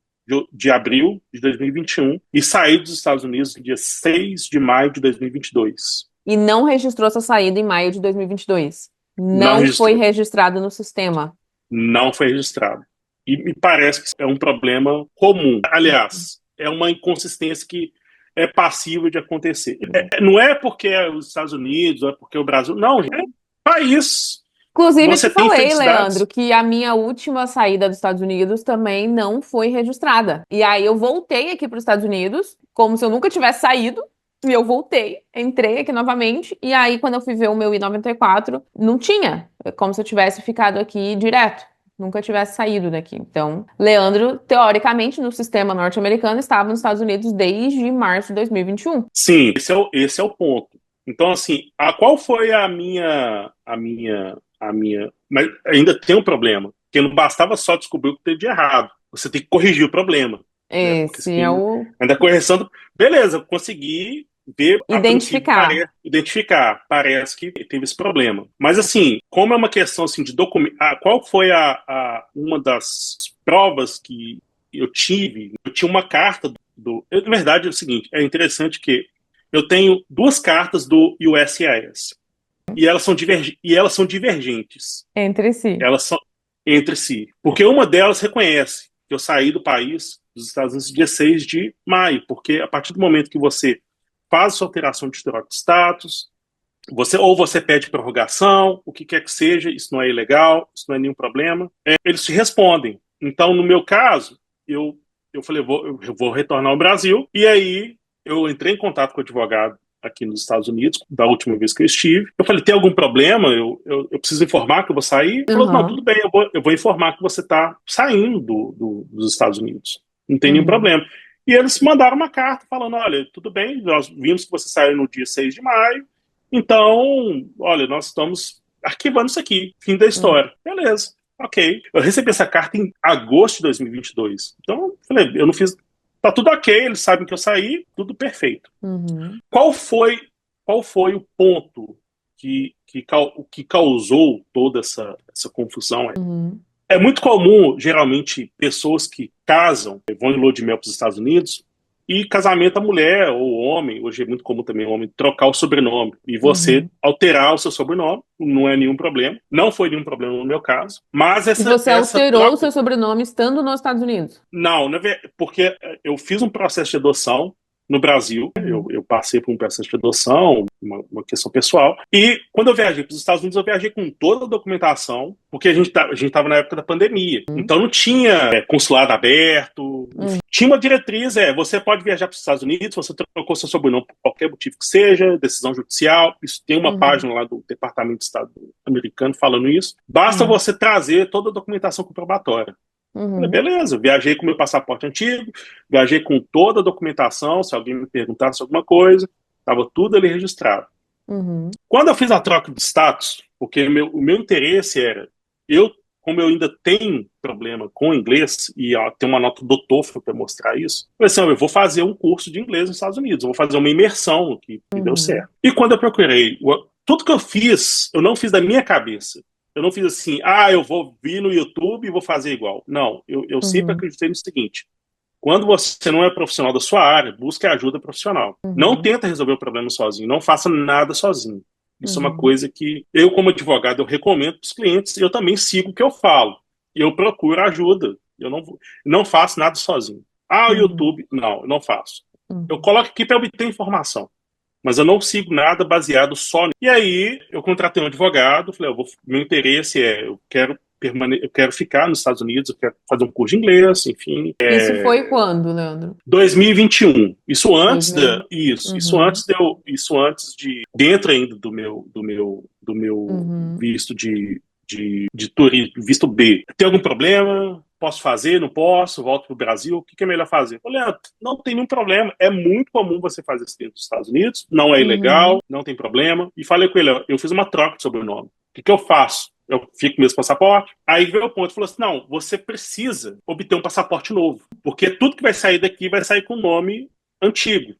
de abril de 2021 e saí dos Estados Unidos no dia 6 de maio de 2022. E não registrou sua saída em maio de 2022. Não Não foi registrou, registrado no sistema. não foi registrado. E me parece que é um problema comum. Aliás, é uma inconsistência que é passível de acontecer. Não é porque é os Estados Unidos, não é porque é o Brasil. Não, é país. Inclusive, te Você tem falei, Leandro, felicidades. que a minha última saída dos Estados Unidos também não foi registrada. E aí eu voltei aqui para os Estados Unidos, como se eu nunca tivesse saído. E eu voltei, entrei aqui novamente. E aí, quando eu fui ver o meu I-94, não tinha. É como se eu tivesse ficado aqui direto. Nunca tivesse saído daqui. Então, Leandro, teoricamente, no sistema norte-americano, estava nos Estados Unidos desde março de 2021. Sim, esse é o ponto. Então, assim, qual foi mas ainda tem um problema, porque não bastava só descobrir o que teve de errado. Você tem que corrigir o problema, né? Porque você Esse é tem o ainda correção. Beleza, eu consegui ver a princípio identificar. identificar, parece que teve esse problema. Mas assim, como é uma questão assim de documento, qual foi uma das provas que eu tive? Eu tinha uma carta na verdade é o seguinte, é interessante que eu tenho duas cartas do USCIS e elas são divergentes. Entre si. Elas são entre si, porque uma delas reconhece que eu saí do país dos Estados Unidos dia 6 de maio, porque a partir do momento que você faz sua alteração de troca de status, você pede prorrogação, o que quer que seja, isso não é ilegal, isso não é nenhum problema, eles te respondem. Então, no meu caso, eu falei, eu vou retornar ao Brasil, e aí eu entrei em contato com o advogado aqui nos Estados Unidos, da última vez que eu estive. Eu falei, tem algum problema? Eu preciso informar que eu vou sair? Ele falou, não, tudo Uhum, bem, eu vou informar que você está saindo dos Estados Unidos. Não tem nenhum uhum, problema. E eles mandaram uma carta falando, olha, tudo bem, nós vimos que você saiu no dia 6 de maio, então, olha, nós estamos arquivando isso aqui, fim da uhum, história. Beleza, ok. Eu recebi essa carta em agosto de 2022. Então, falei, eu não fiz. Tá tudo ok, eles sabem que eu saí, tudo perfeito. uhum, Qual foi, qual foi o ponto que causou toda essa confusão? uhum, É muito comum, geralmente, pessoas que casam, vão em lua de mel para os Estados Unidos, e casamento a mulher ou o homem, hoje é muito comum também o homem trocar o sobrenome, e você uhum. alterar o seu sobrenome, não é nenhum problema, não foi nenhum problema no meu caso, mas E essa, você essa alterou o troca, seu sobrenome estando nos Estados Unidos? não, porque eu fiz um processo de adoção no Brasil, Uhum, eu passei por um processo de adoção, uma questão pessoal, e quando eu viajei para os Estados Unidos, eu viajei com toda a documentação, porque a gente estava na época da pandemia, então não tinha consulado aberto, uhum, tinha uma diretriz, você pode viajar para os Estados Unidos, você trocou seu sobrenome por qualquer motivo que seja, decisão judicial, isso tem uma uhum, página lá do Departamento de Estado americano falando isso, basta uhum, você trazer toda a documentação comprobatória. Falei, uhum, beleza, viajei com meu passaporte antigo, viajei com toda a documentação, se alguém me perguntasse alguma coisa, estava tudo ali registrado. uhum, Quando eu fiz a troca de status, porque o meu interesse era, eu, como eu ainda tenho problema com inglês, e tem uma nota do TOEFL para mostrar isso, eu falei assim, eu vou fazer um curso de inglês nos Estados Unidos, eu vou fazer uma imersão que deu uhum, certo. E quando eu procurei, tudo que eu fiz, eu não fiz da minha cabeça. Eu não fiz assim, eu vou vir no YouTube e vou fazer igual. Não, eu sempre Uhum. acreditei no seguinte: quando você não é profissional da sua área, busque ajuda profissional. Não Uhum. tenta resolver o problema sozinho, não faça nada sozinho. Isso é uma Uhum. coisa que eu, como advogado, eu recomendo para os clientes e eu também sigo o que eu falo. Eu procuro ajuda. Eu não faço nada sozinho. O Uhum. YouTube, não, eu não faço. Eu Uhum. coloco aqui para obter informação, mas eu não sigo nada baseado só nisso. E aí eu contratei um advogado, falei, meu interesse eu quero ficar nos Estados Unidos, eu quero fazer um curso de inglês, enfim. Isso foi quando, Leandro? 2021. Isso 2020. antes de dentro ainda do meu Uhum. visto de turismo, visto B. Tem algum problema? Posso fazer? Não posso? Volto para o Brasil? O que é melhor fazer? Olha, não tem nenhum problema. É muito comum você fazer isso dentro dos Estados Unidos. Não é ilegal, Uhum. não tem problema. E falei com ele, eu fiz uma troca de sobrenome. O que eu faço? Eu fico com o mesmo passaporte. Aí veio o ponto, falou assim, não, você precisa obter um passaporte novo, porque tudo que vai sair daqui vai sair com o nome antigo,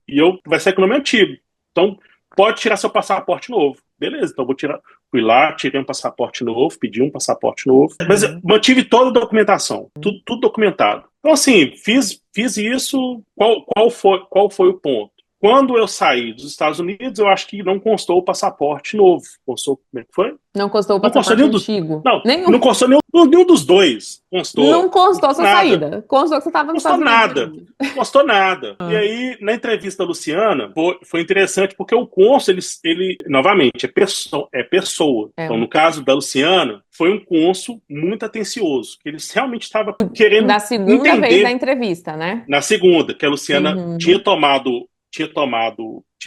vai sair com o nome antigo. Então, pode tirar seu passaporte novo. Beleza, então vou tirar. Fui lá, tirei um passaporte novo, pedi um passaporte novo, mas eu Uhum. mantive toda a documentação, tudo documentado. Então, assim, fiz isso. Qual foi o ponto? Quando eu saí dos Estados Unidos, eu acho que não constou o passaporte novo. Constou, como é que foi? Não constou o Não constou passaporte nenhum dos. antigo? Não, não Nenhum. constou nenhum dos dois. Não Constou. constou a Constou sua nada. saída. Constou que você estava nos Constou Estados Unidos nada. ainda. Constou nada. E Ah. aí, na entrevista da Luciana, foi interessante porque o cônsul, ele novamente, é pessoa. É. Então, no caso da Luciana, foi um cônsul muito atencioso, que ele realmente estava querendo Da segunda vez da entender entrevista, né? na segunda, que a Luciana tinha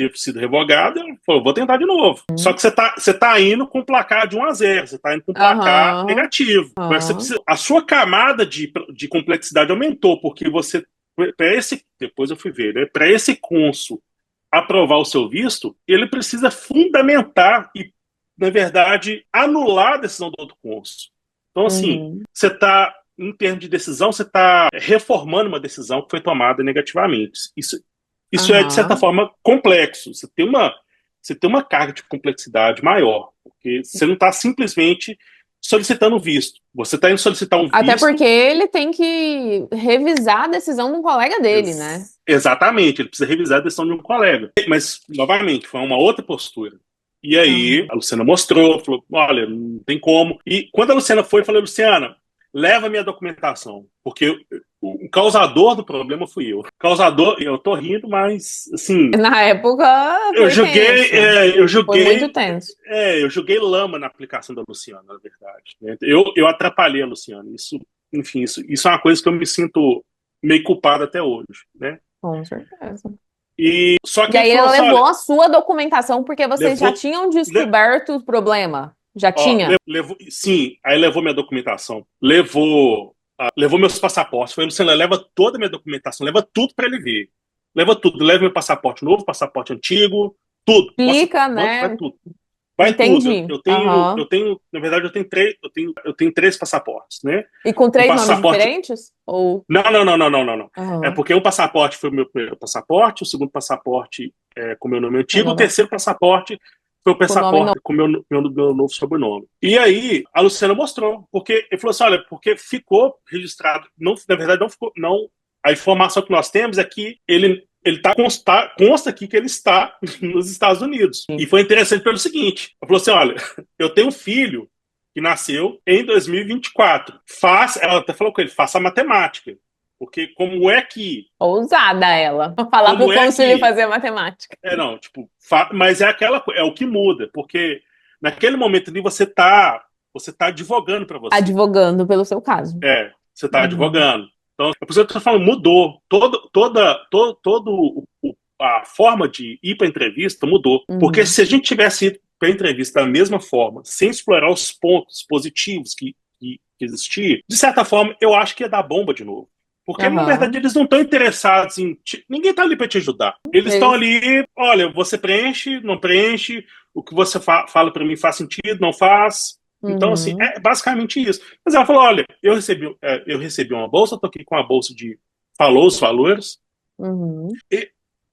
Uhum. sido revogada, ela falou, vou tentar de novo. Só que você tá indo com um placar de 1-0, você está indo com um placar Aham. negativo. Agora Aham. a sua camada de complexidade aumentou, porque depois eu fui ver, né, para esse cônsul aprovar o seu visto, ele precisa fundamentar e, na verdade, anular a decisão do outro cônsul. Então, assim, Uhum. você está, em termos de decisão, você está reformando uma decisão que foi tomada negativamente. Isso é, de certa Aham. forma, complexo. Você tem uma carga de complexidade maior, porque você não está simplesmente solicitando visto. Você está indo solicitar um Até porque visto. ele tem que revisar a decisão de um colega dele, né? Exatamente, ele precisa revisar a decisão de um colega. Mas, novamente, foi uma outra postura. E aí, Aham. a Luciana mostrou, falou: olha, não tem como. E quando a Luciana foi, eu falei: Luciana, leva minha documentação, porque o causador do problema fui eu. Causador, eu tô rindo, mas, assim, Na época eu foi joguei, tenso. é, eu Foi muito joguei, tenso. eu joguei lama na aplicação da Luciana, na verdade, né? Eu atrapalhei a Luciana. Enfim, isso é uma coisa que eu me sinto meio culpado até hoje, né? Com certeza. E só E que ele aí falou ele assim: levou olha, a sua documentação porque vocês já levou, tinham le- descoberto o problema. Já ó, tinha. levou, sim, aí levou minha documentação, levou meus passaportes. Foi, Luciana, leva toda a minha documentação, leva tudo para ele ver. Leva tudo, leva meu passaporte novo, passaporte antigo, tudo. Explica, Vai né? tudo. Vai tudo. Eu, Entendi. eu tenho, Aham. eu tenho, na verdade, eu tenho três passaportes, né? E com Um três nomes passaporte. diferentes? Ou. Não, não, não, não, não, não, não. É Aham. porque um passaporte foi o meu primeiro passaporte, o segundo passaporte com o meu nome antigo, o Agora, terceiro passaporte foi o com o nome novo. passaporte com o meu novo sobrenome. E aí, a Luciana mostrou, porque ele falou assim: olha, porque ficou registrado, não, na verdade, não ficou, não. A informação que nós temos é que consta aqui que ele está nos Estados Unidos. E foi interessante pelo seguinte: ele falou assim: olha, eu tenho um filho que nasceu em 2024. Ela até falou com ele, faça a matemática. Porque Ousada ela. Falar pro como é conselho que, fazer matemática. não, tipo, mas é o que muda, porque naquele momento ali você tá advogando para você. Advogando pelo seu caso. Você está Uhum. advogando. Então, é por isso que eu estou falando, mudou. A forma de ir para a entrevista mudou. Porque Uhum. se a gente tivesse ido para a entrevista da mesma forma, sem explorar os pontos positivos que existiam, de certa forma, eu acho que ia dar bomba de novo. Porque, na verdade, Aham. eles não estão interessados em. Ninguém está ali para te ajudar. Eles estão Eles. ali, olha, você preenche, não preenche, o que você fala para mim faz sentido, não faz. Então, assim, Uhum. é basicamente isso. Mas ela falou: olha, eu recebi uma bolsa, estou aqui com a bolsa de. Falou os valores. Uhum. E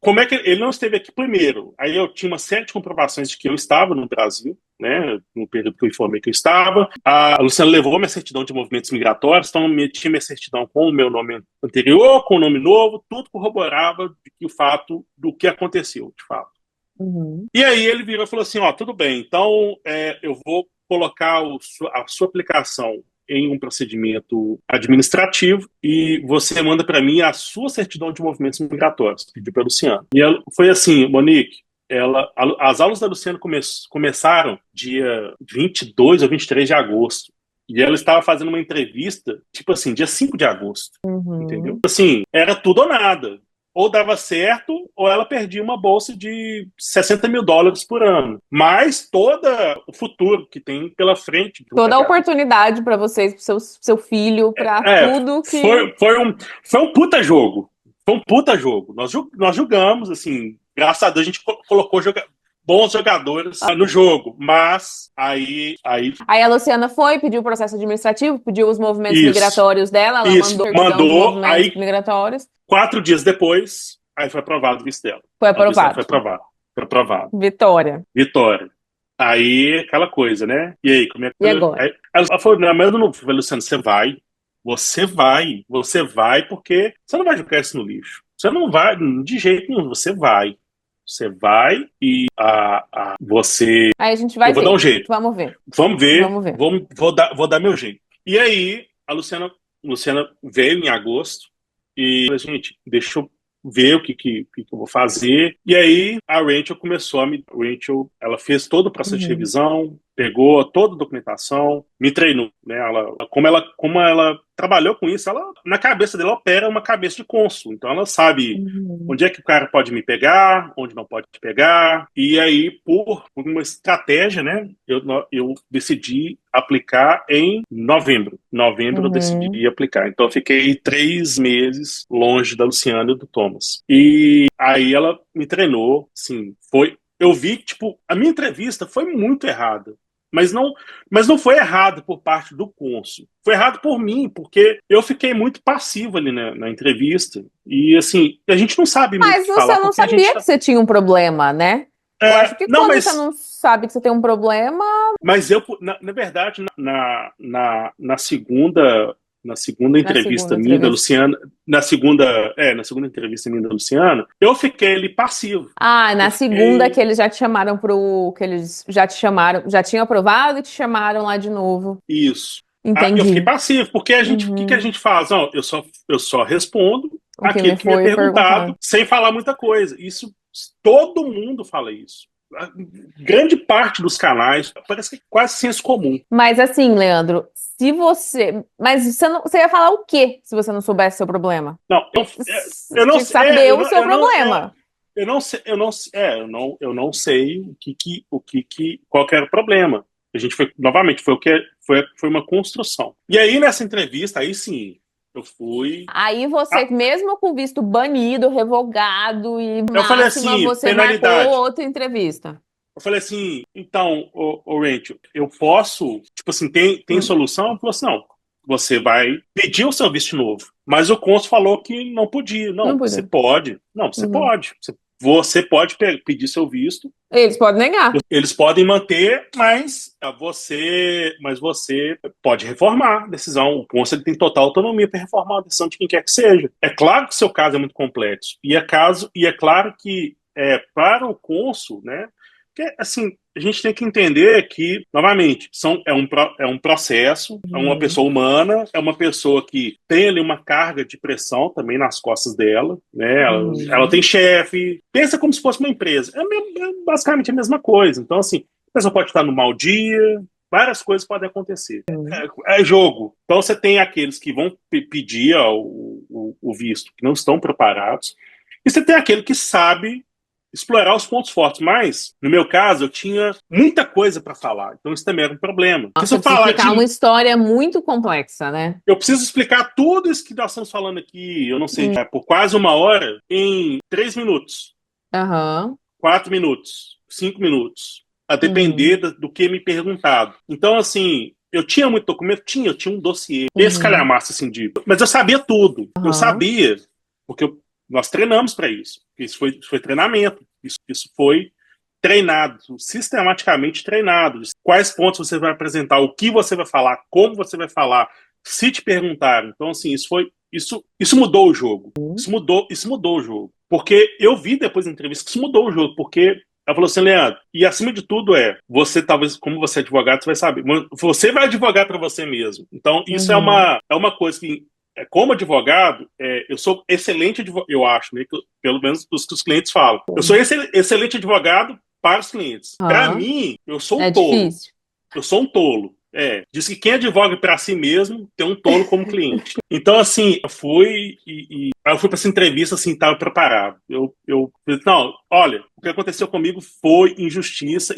como é que ele não esteve aqui primeiro? Aí eu tinha uma série de comprovações de que eu estava no Brasil, né, no período que eu informei que eu estava. A Luciana levou minha certidão de movimentos migratórios, então tinha minha certidão com o meu nome anterior, com o nome novo, tudo corroborava de que o fato do que aconteceu, de fato. Uhum. E aí ele virou e falou assim, ó, tudo bem, então eu vou colocar a sua aplicação em um procedimento administrativo e você manda para mim a sua certidão de movimentos migratórios, pediu para a Luciana. E ela, foi assim, Monique, as aulas da Luciana começaram dia 22 ou 23 de agosto. E ela estava fazendo uma entrevista, tipo assim, dia 5 de agosto, entendeu? Assim, era tudo ou nada. Ou dava certo, ou ela perdia uma bolsa de $60 mil por ano. Mas todo o futuro que tem pela frente. Toda a oportunidade para vocês, para seu filho, para tudo que. Foi um puta jogo. Foi um puta jogo. Nós jogamos, assim, graças a Deus a gente colocou bons jogadores no jogo, mas aí a Luciana foi, pediu o processo administrativo, pediu os movimentos migratórios dela, ela mandou os movimentos aí, migratórios. 4 dias depois, aí foi aprovado o visto dela. Foi aprovado. Foi aprovado. Vitória. Aí, aquela coisa, né? E aí, como é que... E agora? Aí, ela falou, não, mas eu não... falei, Luciano, você vai, porque você não vai jogar isso no lixo. Você não vai, de jeito nenhum, você vai. Você vai e você... Aí a gente vai eu vou ver. dar um jeito. Vamos ver. Vou dar meu jeito. E aí, a Luciana veio em agosto e falei, gente, deixa eu ver o que eu vou fazer. E aí, a Rachel começou Rachel, ela fez todo o processo de revisão, pegou toda a documentação, me treinou, né? Como ela trabalhou com isso, ela, na cabeça dela, opera uma cabeça de cônsul. Então, ela sabe onde é que o cara pode me pegar, onde não pode pegar. E aí, por uma estratégia, né? Eu decidi aplicar em novembro. Eu decidi aplicar. Então, eu fiquei 3 meses longe da Luciana e do Thomas. E aí, ela me treinou, assim, eu vi que, tipo, a minha entrevista foi muito errada. Mas não foi errado por parte do cônsul. Foi errado por mim, porque eu fiquei muito passivo ali na entrevista. E, assim, a gente não sabe muito o que falar. Mas você não sabia que você tinha um problema, né? Eu acho que quando você não sabe que você tem um problema... Mas eu, na verdade, na segunda entrevista minha da Luciana, na segunda entrevista minha da Luciana, eu fiquei ali passivo. Na segunda que eles já te chamaram que eles já te chamaram, já tinham aprovado e te chamaram lá de novo. Isso. Entendi. Eu fiquei passivo, porque o que a gente faz? Não, eu só respondo aquilo que me é perguntado, sem falar muita coisa. Isso, todo mundo fala isso. A grande parte dos canais parece que é quase senso comum. Mas assim, Leandro, mas você ia falar o quê se você não soubesse seu problema? Não, eu não sei. Saber o seu problema. Eu não sei qual que era o problema. A gente novamente, foi uma construção. E aí, nessa entrevista, aí sim, eu fui... Aí você, mesmo com visto banido, revogado e eu falei assim, você penalidade. marcou outra entrevista. Eu falei assim, então, Rachel, eu posso... Tipo assim, tem solução? Eu falei assim, não, você vai pedir o seu visto novo. Mas o cônsul falou que não podia. Não, você pode. Não, você pode. Você pode pedir seu visto. Eles podem negar. Eles podem manter, mas você pode reformar a decisão. O cônsul tem total autonomia para reformar a decisão de quem quer que seja. É claro que o seu caso é muito complexo. E é claro que para o cônsul, né? Porque, assim, a gente tem que entender que, novamente, é um processo, é uma pessoa humana, é uma pessoa que tem ali uma carga de pressão também nas costas dela, né? Ela tem chefe, pensa como se fosse uma empresa. É basicamente a mesma coisa. Então, assim, a pessoa pode estar no mau dia, várias coisas podem acontecer. É jogo. Então, você tem aqueles que vão pedir o visto, que não estão preparados, e você tem aquele que sabe explorar os pontos fortes, mas no meu caso eu tinha muita coisa para falar, então isso também era um problema. Você precisa explicar uma história muito complexa, né? Eu preciso explicar tudo isso que nós estamos falando aqui, eu não sei, por quase 1 hora em 3 minutos, 4 minutos, 5 minutos, a depender do que me perguntado. Então, assim, eu tinha muito documento, eu tinha um dossiê, esse calhamaço assim mas eu sabia tudo, eu sabia, porque Nós treinamos para isso. Isso foi treinamento. Isso foi treinado, sistematicamente treinado. Quais pontos você vai apresentar, o que você vai falar, como você vai falar, se te perguntarem. Então, assim, isso mudou o jogo. Isso mudou o jogo. Porque eu vi depois da entrevista que isso mudou o jogo, porque ela falou assim, Leandro, e acima de tudo você talvez, como você é advogado, você vai saber, você vai advogar para você mesmo. Então, isso é uma coisa que, como advogado, eu sou excelente advogado, eu acho, né, pelo menos os clientes falam. Eu sou excelente advogado para os clientes. Para mim, eu sou um tolo. Difícil. Eu sou um tolo. Diz que quem advoga para si mesmo tem um tolo como cliente. Então, assim, eu fui para essa entrevista, assim, estava preparado. Eu falei, não, olha, o que aconteceu comigo foi injustiça,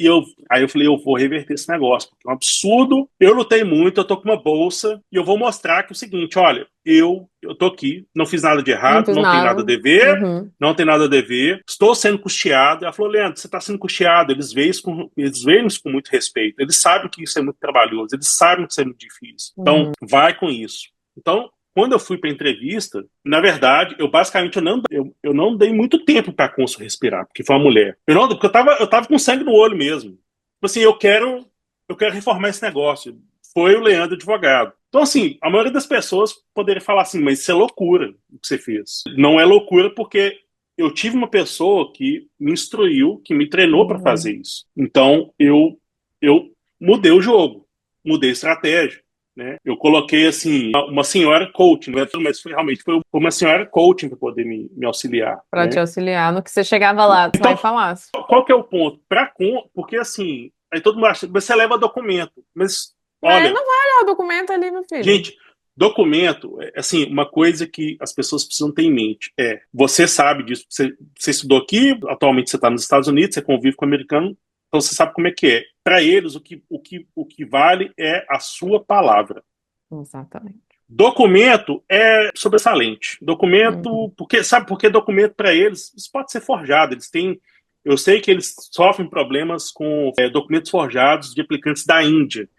aí eu falei, eu vou reverter esse negócio, porque é um absurdo, eu lutei muito, eu tô com uma bolsa, e eu vou mostrar que é o seguinte, olha, eu tô aqui, não fiz nada de errado, não tenho nada a dever, não tem nada a dever, estou sendo custeado. Ela falou, Leandro, você está sendo custeado, eles veem isso com muito respeito, eles sabem que isso é muito trabalhoso, eles sabem que isso é muito difícil, então vai com isso. Então, quando eu fui para a entrevista, na verdade, eu basicamente eu não dei muito tempo para a cônsul respirar, porque foi uma mulher. Porque eu tava com sangue no olho mesmo. Tipo assim, eu quero reformar esse negócio. Foi o Leandro advogado. Então, assim, a maioria das pessoas poderia falar assim, mas isso é loucura o que você fez. Não é loucura porque eu tive uma pessoa que me instruiu, que me treinou para fazer isso. Então, eu mudei o jogo, mudei a estratégia. Né? Eu coloquei assim uma senhora coaching, mas realmente foi uma senhora coaching para poder me auxiliar. Para né? te auxiliar no que você chegava lá, você vai falar. Qual que é o ponto? Porque assim, aí todo mundo acha, você leva documento, mas olha, não vai olhar o documento ali, meu filho. Gente, documento, assim, uma coisa que as pessoas precisam ter em mente você sabe disso, você estudou aqui, atualmente você está nos Estados Unidos, você convive com o americano, então você sabe como é que é. Para eles, o que vale é a sua palavra. Exatamente. Documento é sobressalente. Documento, sabe por que documento para eles? Isso pode ser forjado. Eu sei que eles sofrem problemas com documentos forjados de aplicantes da Índia.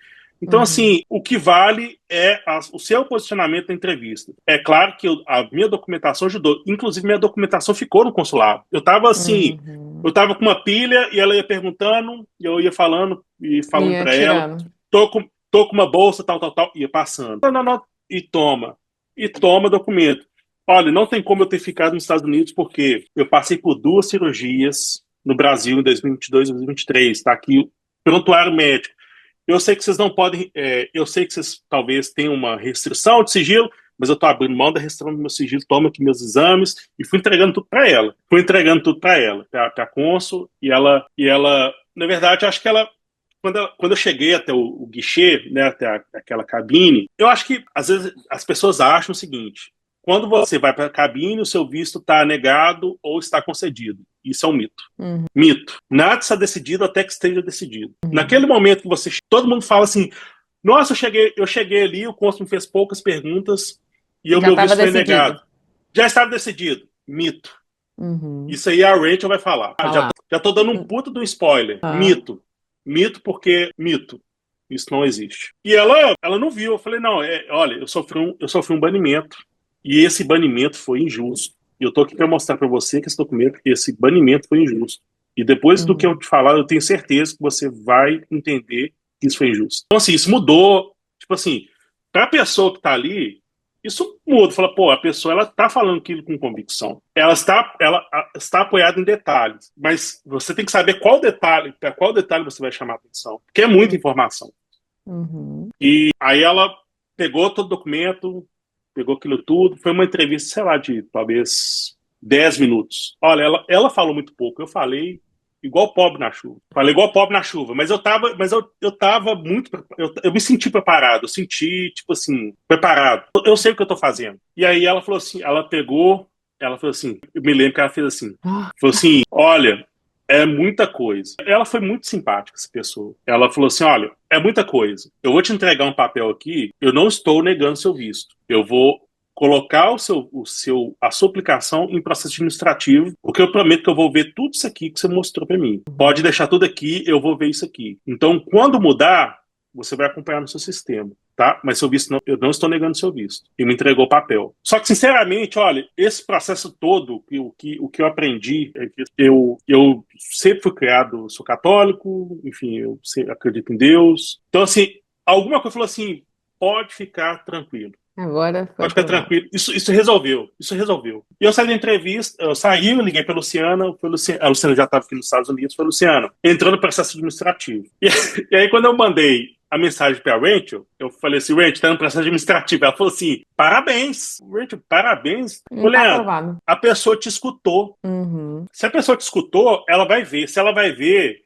Então, assim, o que vale é o seu posicionamento na entrevista. É claro que a minha documentação ajudou. Inclusive, minha documentação ficou no consulado. Eu estava assim, eu estava com uma pilha e ela ia perguntando, e eu ia falando para ela, tô com uma bolsa, tal, ia passando. Não, e toma documento. Olha, não tem como eu ter ficado nos Estados Unidos porque eu passei por 2 cirurgias no Brasil em 2022 e 2023. Está aqui o prontuário médico. Eu sei que vocês não podem, eu sei que vocês talvez tenham uma restrição de sigilo, mas eu estou abrindo mão da restrição do meu sigilo, toma aqui meus exames, e fui entregando tudo para ela. Para a cônsul, e ela, na verdade, acho que ela, quando eu cheguei até o guichê, né, até aquela cabine, eu acho que, às vezes, as pessoas acham o seguinte, quando você vai para a cabine, o seu visto está negado ou está concedido. Isso é um mito. Mito. Nada está decidido até que esteja decidido. Naquele momento que todo mundo fala assim, nossa, eu cheguei ali, o cônsul me fez poucas perguntas e o meu visto foi negado. Já estava decidido. Mito. Isso aí a Rachel vai falar. Já estou dando um puto de um spoiler. Mito. Mito porque mito. Isso não existe. E ela não viu. Eu falei, não, olha, eu sofri um banimento. E esse banimento foi injusto. E eu tô aqui para mostrar para você que esse banimento foi injusto. E depois do que eu te falar, eu tenho certeza que você vai entender que isso foi injusto. Então, assim, isso mudou. Tipo assim, para a pessoa que tá ali, isso muda. Fala, pô, a pessoa, ela tá falando aquilo com convicção. Ela está apoiada em detalhes. Mas você tem que saber para qual detalhe você vai chamar a atenção. Porque é muita informação. E aí ela pegou todo o documento, pegou aquilo tudo, foi uma entrevista, sei lá, de talvez 10 minutos. Olha, ela falou muito pouco, eu falei igual pobre na chuva. Falei igual pobre na chuva, mas eu tava muito, eu me senti preparado, eu senti, tipo assim, preparado. Eu sei o que eu tô fazendo. E aí ela falou assim, ela falou assim, eu me lembro que ela fez assim, falou assim, olha, é muita coisa. Ela foi muito simpática, essa pessoa. Ela falou assim, olha, é muita coisa. Eu vou te entregar um papel aqui, eu não estou negando seu visto. Eu vou colocar a sua aplicação em processo administrativo, porque eu prometo que eu vou ver tudo isso aqui que você mostrou para mim. Pode deixar tudo aqui, eu vou ver isso aqui. Então, quando mudar, você vai acompanhar no seu sistema, tá? Mas seu visto, não, eu não estou negando seu visto. E me entregou o papel. Só que, sinceramente, olha, esse processo todo, o que eu aprendi, é que eu sempre fui criado, sou católico, enfim, eu acredito em Deus. Então, assim, alguma coisa falou assim, pode ficar tranquilo. Agora foi Pode ficar aprovado. tranquilo. Isso resolveu. Isso resolveu. E eu saí da entrevista, eu liguei para a Luciana já estava aqui nos Estados Unidos, foi Luciana, entrou no processo administrativo. E aí, quando eu mandei a mensagem para a Rachel, eu falei assim, Rachel, está no processo administrativo. Ela falou assim, parabéns, Rachel, parabéns. Eu falei, Tá Leandro, aprovado. a pessoa te escutou. Uhum. Se a pessoa te escutou, ela vai ver. Se ela vai ver,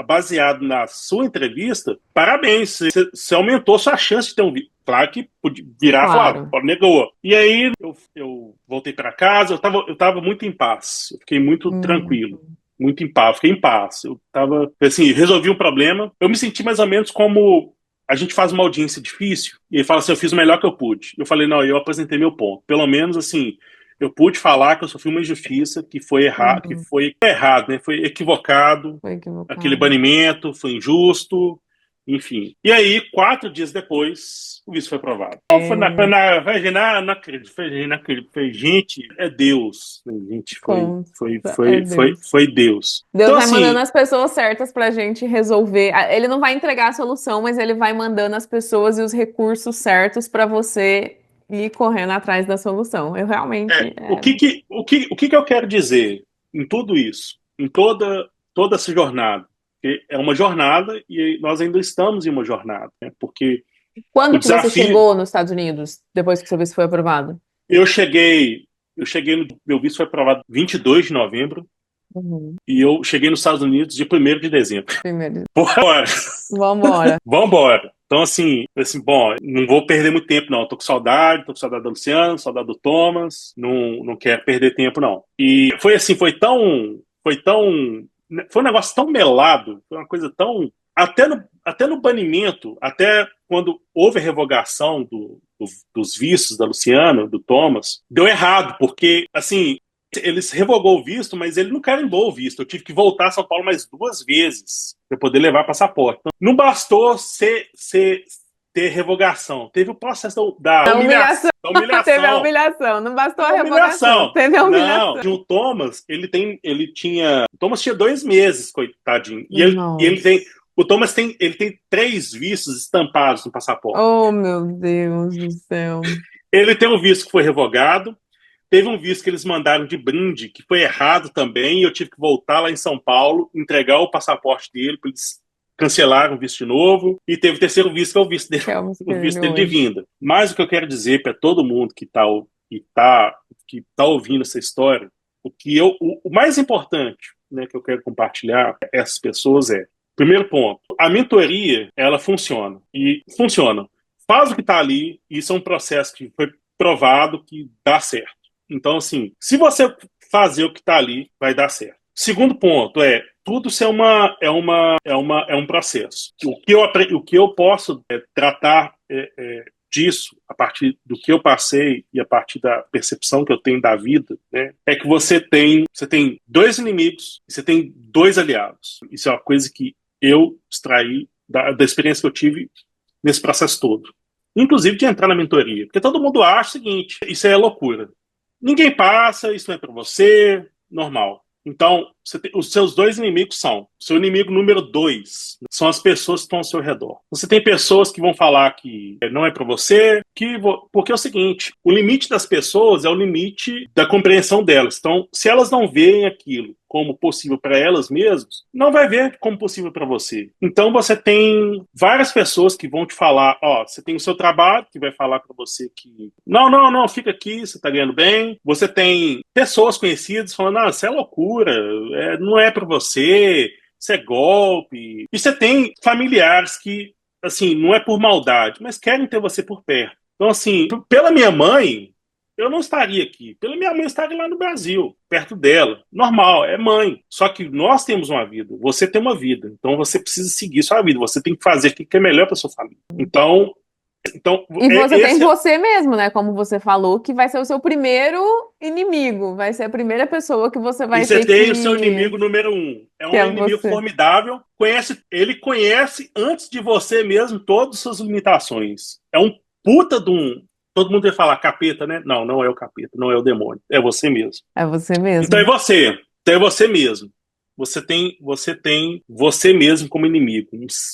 baseado na sua entrevista, parabéns, você aumentou sua chance de ter um vídeo. Claro que podia virar e falar, Claro. negou. E aí eu voltei para casa, eu tava muito em paz, eu fiquei muito Uhum. tranquilo. Muito em paz, fiquei em paz. Eu tava, assim, resolvi um problema. Eu me senti mais ou menos como a gente faz uma audiência difícil e ele fala assim, eu fiz o melhor que eu pude. Eu falei, não, eu apresentei meu ponto. Pelo menos, assim, eu pude falar que eu sofri uma injustiça, Uhum. foi errado, né? Foi equivocado, Foi aquele equivocado. banimento foi injusto, enfim. E aí, 4 dias depois, o visto foi aprovado. Então, não acredito, não acredito. Foi, gente, é Deus. Gente, É Deus. foi Deus. Deus Então, vai mandando assim, as pessoas certas pra gente resolver. Ele não vai entregar a solução, mas ele vai mandando as pessoas e os recursos certos pra você ir correndo atrás da solução. Eu realmente. o que eu quero dizer em tudo isso, em toda essa jornada? Porque é uma jornada e nós ainda estamos em uma jornada, né? Porque o Quando que você desafio, chegou nos Estados Unidos, depois que o seu visto foi aprovado? eu cheguei, meu visto foi aprovado 22 de novembro Uhum. e eu cheguei nos Estados Unidos de 1º de dezembro. Primeiro. Bora, Vambora. vambora. Então, assim, bom, não vou perder muito tempo, não. Tô com saudade da Luciana, saudade do Thomas, não quero perder tempo, não. E foi assim, foi um negócio tão melado, foi uma coisa tão, até no banimento, até quando houve a revogação dos vistos da Luciana, do Thomas, deu errado, porque, assim, eles revogou o visto, mas ele não carimbou o visto. Eu tive que voltar a São Paulo mais 2 vezes para poder levar passaporte. Então, não bastou ter revogação, teve o processo A humilhação. da Teve a humilhação. humilhação. Não bastou a Teve a revogação. humilhação. Teve a Não, humilhação. o Thomas, o Thomas tinha 2 meses, coitadinho. E ele tem, Nossa. o Thomas ele tem 3 vistos estampados no passaporte. Oh, meu Deus do céu. Ele tem um visto que foi revogado. Teve um visto que eles mandaram de brinde, que foi errado também, e eu tive que voltar lá em São Paulo, entregar o passaporte dele, para eles cancelarem o visto de novo. E teve o terceiro visto, que é Ficamos o visto firme dele de hoje. vinda. Mas o que eu quero dizer para todo mundo que tá ouvindo essa história, o mais importante, né, que eu quero compartilhar com essas pessoas primeiro ponto, a mentoria, ela funciona. E funciona. Faz o que está ali, e isso é um processo que foi provado que dá certo. Então, assim, se você fazer o que está ali, vai dar certo. Segundo ponto tudo ser é um processo. O que eu posso tratar disso, a partir do que eu passei e a partir da percepção que eu tenho da vida, né, é que você tem 2 inimigos e você tem 2 aliados. Isso é uma coisa que eu extraí da experiência que eu tive nesse processo todo. Inclusive de entrar na mentoria. Porque todo mundo acha o seguinte, isso é loucura. Ninguém passa, isso não é para você, normal. Então, os seus 2 inimigos são: o seu inimigo número 2 são as pessoas que estão ao seu redor. Você tem pessoas que vão falar que não é para você, porque é o seguinte: o limite das pessoas é o limite da compreensão delas. Então, se elas não veem aquilo como possível para elas mesmas, não vai ver como possível para você. Então, você tem várias pessoas que vão te falar: você tem o seu trabalho, que vai falar para você que não, fica aqui, você está ganhando bem. Você tem pessoas conhecidas falando: isso é loucura, não é para você, isso é golpe. E você tem familiares que, assim, não é por maldade, mas querem ter você por perto. Então, assim, pela minha mãe, eu não estaria aqui. Pela minha mãe, eu estaria lá no Brasil, perto dela. Normal, é mãe. Só que nós temos uma vida, você tem uma vida. Então, você precisa seguir sua vida. Você tem que fazer o que é melhor para sua família. Então, Então, E você tem esse você mesmo, né? Como você falou, que vai ser o seu primeiro inimigo. Vai ser a primeira pessoa que você e vai você ter tem o seu inimigo número um. É que um é inimigo você. formidável. Ele conhece antes de você mesmo todas as suas limitações. É um puta de um. Todo mundo vai falar capeta, né? Não, não é o capeta, não é o demônio. É você mesmo. É você Então é mesmo. você. Então é você mesmo. Você tem você mesmo como inimigo,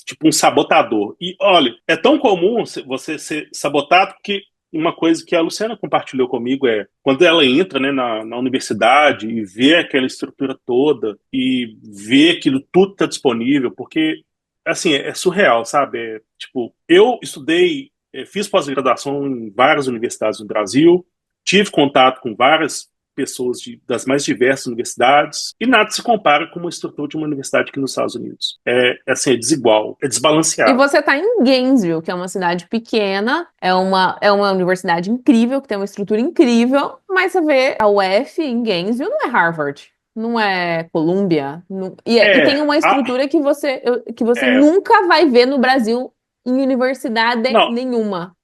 tipo um sabotador. E olha, é tão comum você ser sabotado que uma coisa que a Luciana compartilhou comigo é quando ela entra, né, na universidade e vê aquela estrutura toda e vê aquilo tudo está disponível, porque assim é surreal, sabe? Tipo, eu estudei, fiz pós-graduação em várias universidades no Brasil, tive contato com várias pessoas das mais diversas universidades, e nada se compara com uma estrutura de uma universidade aqui nos Estados Unidos. Assim, é desigual, é E desbalanceado. você está em Gainesville, que é uma cidade pequena, é uma universidade incrível, que tem uma estrutura incrível, mas você vê a UF em Gainesville não é Harvard, não é Columbia, e tem É, uma estrutura que você é, nunca vai ver no Brasil em universidade não, nenhuma.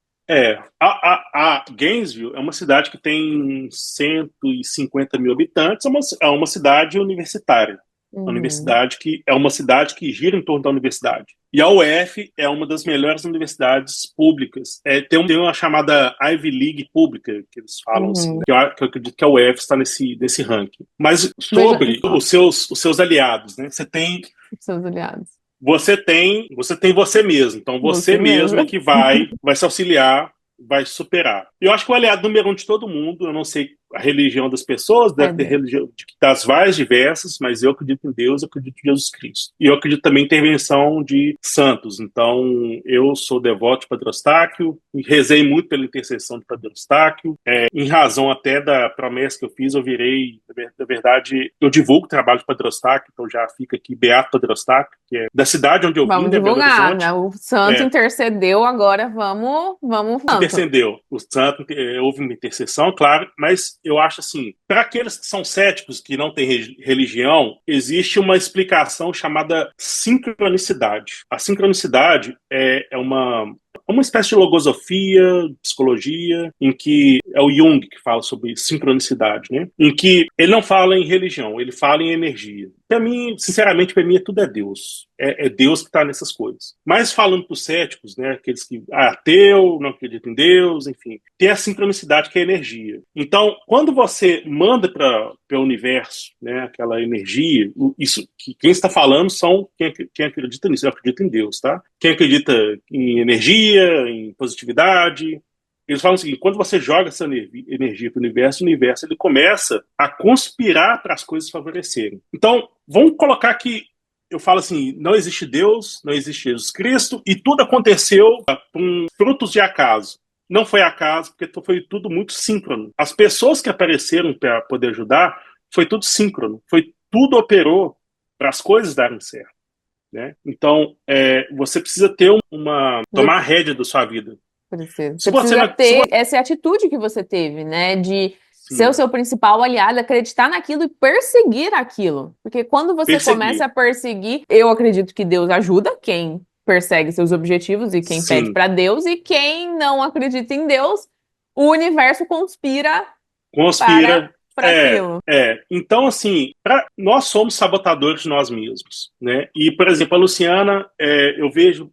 a Gainesville é uma cidade que tem 150 mil habitantes, é uma cidade universitária. A Uhum. universidade que é uma cidade que gira em torno da universidade. E a UF é uma das melhores universidades públicas. Tem uma chamada Ivy League pública, que eles falam assim, Uhum. né? Que eu acredito que a UF está nesse ranking. Mas Veja sobre só, os seus aliados, né? os seus aliados. Você tem você mesmo. Então você Você mesmo é mesmo. que vai se auxiliar, vai superar. Eu acho que o aliado número um de todo mundo, eu não sei a religião das pessoas, É deve ter Deus. religião das várias diversas, mas eu acredito em Deus, eu acredito em Jesus Cristo. E eu acredito também em intervenção de santos. Então, eu sou devoto de Padre Eustáquio, rezei muito pela intercessão de Padre Eustáquio. Em razão até da promessa que eu fiz, eu virei, na verdade, eu divulgo o trabalho de Padre Eustáquio, então já fica aqui Beato Padre Eustáquio, que é da cidade onde eu vim, Vamos né, Belo divulgar, né? Horizonte. O santo É, intercedeu, agora vamos, santo. intercedeu. O santo, houve uma intercessão, claro, mas eu acho assim, para aqueles que são céticos, que não têm religião, existe uma explicação chamada sincronicidade. A sincronicidade é uma espécie de logosofia, psicologia, em que é o Jung que fala sobre sincronicidade, né? Em que ele não fala em religião, ele fala em energia. Para mim, sinceramente, para mim tudo é Deus. É Deus que está nessas coisas. Mas falando para os céticos, né, aqueles que ateu, não acreditam em Deus, enfim, tem a sincronicidade que é a energia. Então, quando você manda para o universo, né, aquela energia, isso que quem está falando são quem acredita nisso. Eu acredito em Deus, tá? Quem acredita em energia, em positividade, eles falam o seguinte: quando você joga essa energia para o universo ele começa a conspirar para as coisas favorecerem. Então, vamos colocar que eu falo assim: não existe Deus, não existe Jesus Cristo, e tudo aconteceu com frutos de acaso. Não foi acaso, porque foi tudo muito síncrono. As pessoas que apareceram para poder ajudar, foi tudo síncrono. Tudo operou para as coisas darem certo. Né? Então, você precisa ter tomar a rédea da sua vida. Precisa. Se Você você precisa não, ter essa atitude que você teve, né? De ser o sim, seu principal aliado, acreditar naquilo e perseguir aquilo. Porque quando você começa perseguir, a perseguir, eu acredito que Deus ajuda quem persegue seus objetivos e quem pede sim, para Deus, e quem não acredita em Deus, o universo conspira para conspira. para aquilo. Então, assim, nós somos sabotadores de nós mesmos, né? E, por exemplo, a Luciana, eu vejo,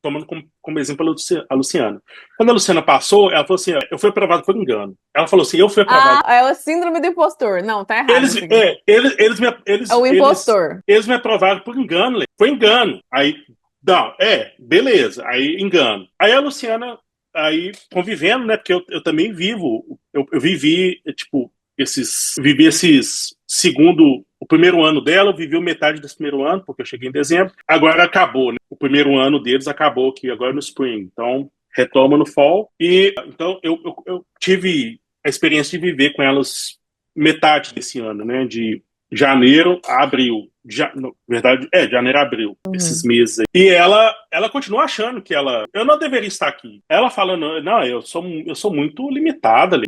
tomando como exemplo a Luciana. Quando a Luciana passou, ela falou assim: eu fui aprovado por engano. Ela falou assim: eu fui aprovado. Ah, é a síndrome do impostor. Não, tá errado Eles, isso aqui. É o impostor. eles me aprovaram por engano, foi engano. Aí, não, beleza, aí engano. Aí a Luciana, aí convivendo, né, porque eu também vivo, eu vivi, tipo, segundo, o primeiro ano dela, eu vivi metade desse primeiro ano, porque eu cheguei em dezembro, agora acabou, né, o primeiro ano deles acabou aqui, agora no spring, então retoma no fall, e então eu tive a experiência de viver com elas metade desse ano, né? De janeiro a abril. Na verdade, janeiro a abril, esses Uhum. meses aí. E ela continua achando que eu não deveria estar aqui. Ela fala, não, eu sou muito limitada.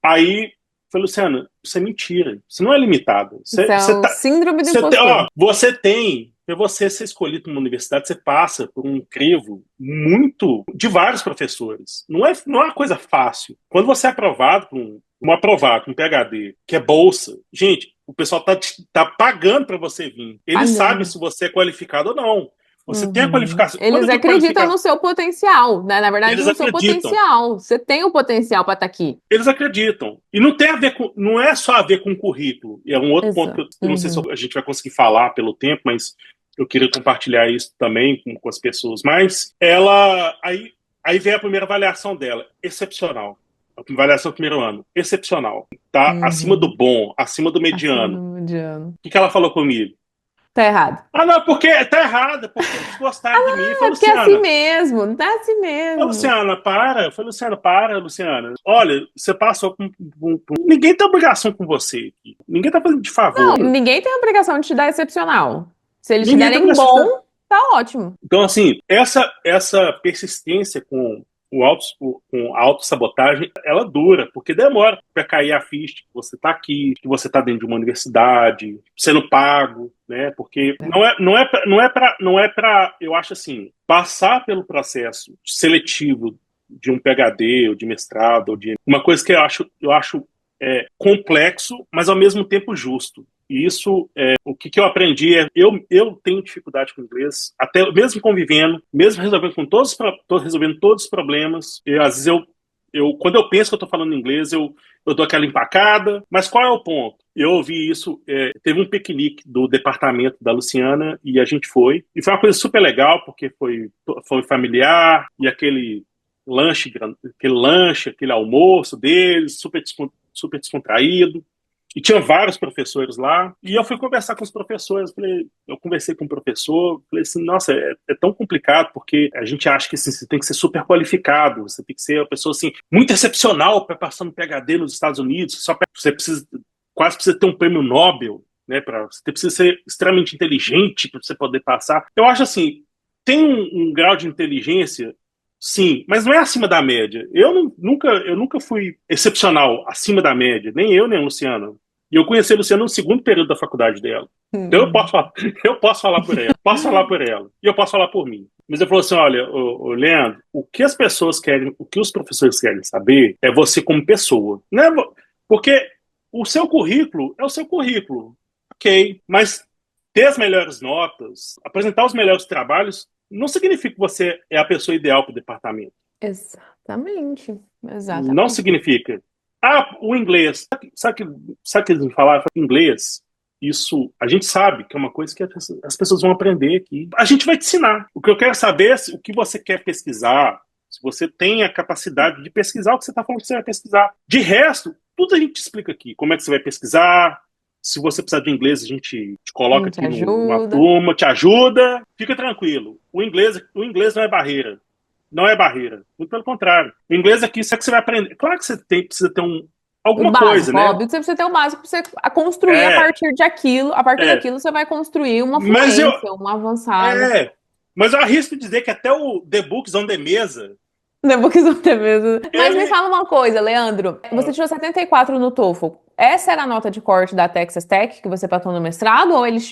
Aí, falei, Luciana, isso é mentira. Você não é limitada. Isso é o síndrome do impostor. Você tem. para você ser escolhido numa universidade, você passa por um crivo muito de vários professores. Não é uma coisa fácil. Quando você é aprovado um PhD, que é bolsa, gente, o pessoal tá pagando para você vir. Eles sabem Pagando. se você é qualificado ou não. Você tem a Uhum. qualificação. Quando Eles eu digo acreditam qualificação, no seu potencial, né? Na verdade, eles no seu acreditam. potencial. Você tem o potencial para estar aqui. Eles acreditam. E não tem a ver com, não é só a ver com o currículo. E é um outro ponto que Exato. eu não sei se a gente vai conseguir falar pelo tempo, mas eu queria compartilhar isso também com as pessoas. Mas aí vem a primeira avaliação dela, excepcional. A avaliação do primeiro ano, excepcional. Tá acima do Uhum. bom, acima do Acima mediano. do mediano. O que ela falou comigo? Tá errado. Ah, não, porque tá errado, porque eles gostaram de mim. É Falou, porque é assim Luciana, mesmo, não tá assim mesmo. Luciana, para. Eu falei, Luciana, para, Luciana. Olha, você passou Ninguém tem obrigação com você aqui. Ninguém tá fazendo de Não, favor. ninguém tem a obrigação de te dar excepcional. Se eles te Ninguém tem derem obrigação de... bom, tá ótimo. Então, assim, essa persistência com a autossabotagem, ela dura, porque demora para cair a ficha que você está aqui, que você está dentro de uma universidade, sendo pago, né? Porque não é para, eu acho assim, passar pelo processo seletivo de um PhD ou de mestrado ou de uma coisa que eu acho complexo, mas ao mesmo tempo justo. E isso, o que eu aprendi eu tenho dificuldade com inglês, até mesmo convivendo, mesmo resolvendo todos os problemas. Às vezes quando eu penso que eu estou falando inglês, eu dou aquela empacada. Mas qual é o ponto? Eu ouvi isso, teve um piquenique do departamento da Luciana e a gente foi. E foi uma coisa super legal, porque foi familiar e aquele lanche, aquele almoço deles, super descontraído. E tinha vários professores lá, e eu fui conversar com os professores. Eu conversei com o professor, falei assim: nossa, é tão complicado, porque a gente acha que assim, você tem que ser super qualificado, você tem que ser uma pessoa assim, muito excepcional para passar no PhD nos Estados Unidos, quase precisa ter um prêmio Nobel, né? Você precisa ser extremamente inteligente para você poder passar. Eu acho assim, tem um grau de inteligência. Sim, mas não é acima da média. Eu nunca fui excepcional acima da média, nem eu, nem a Luciana. E eu conheci a Luciana no segundo período da faculdade dela. Então eu posso Uhum. falar, eu posso falar por ela, posso falar por ela, e eu posso falar por mim. Mas ele falou assim: olha, Leandro, o que as pessoas querem, o que os professores querem saber é você como pessoa. Né? Porque o seu currículo é o seu currículo. Ok, mas ter as melhores notas, apresentar os melhores trabalhos, não significa que você é a pessoa ideal para o departamento. Exatamente. Não Exatamente. significa. Ah, o inglês. Sabe que eles me falaram? Inglês. Isso, a gente sabe que é uma coisa que as pessoas vão aprender aqui. A gente vai te ensinar. O que eu quero saber é o que você quer pesquisar, se você tem a capacidade de pesquisar o que você está falando que você vai pesquisar. De resto, tudo a gente explica aqui. Como é que você vai pesquisar. Se você precisar de inglês, a gente te coloca Te aqui numa ajuda. turma, te ajuda. Fica tranquilo. O inglês não é barreira. Não é barreira. Muito pelo contrário. O inglês aqui, isso é que você vai aprender. Claro que você precisa ter O alguma coisa, básico, né? óbvio que você precisa ter o básico para você construir a É, partir de aquilo. A partir é. daquilo, você vai construir uma Mas eu. fluência, uma avançada. É. Mas eu arrisco dizer que até o The Books on the Mesa, Depois não ter mesmo. Mas me ele. fala uma coisa, Leandro. Você tirou 74 no TOEFL. Essa era a nota de corte da Texas Tech que você passou no mestrado? Ou eles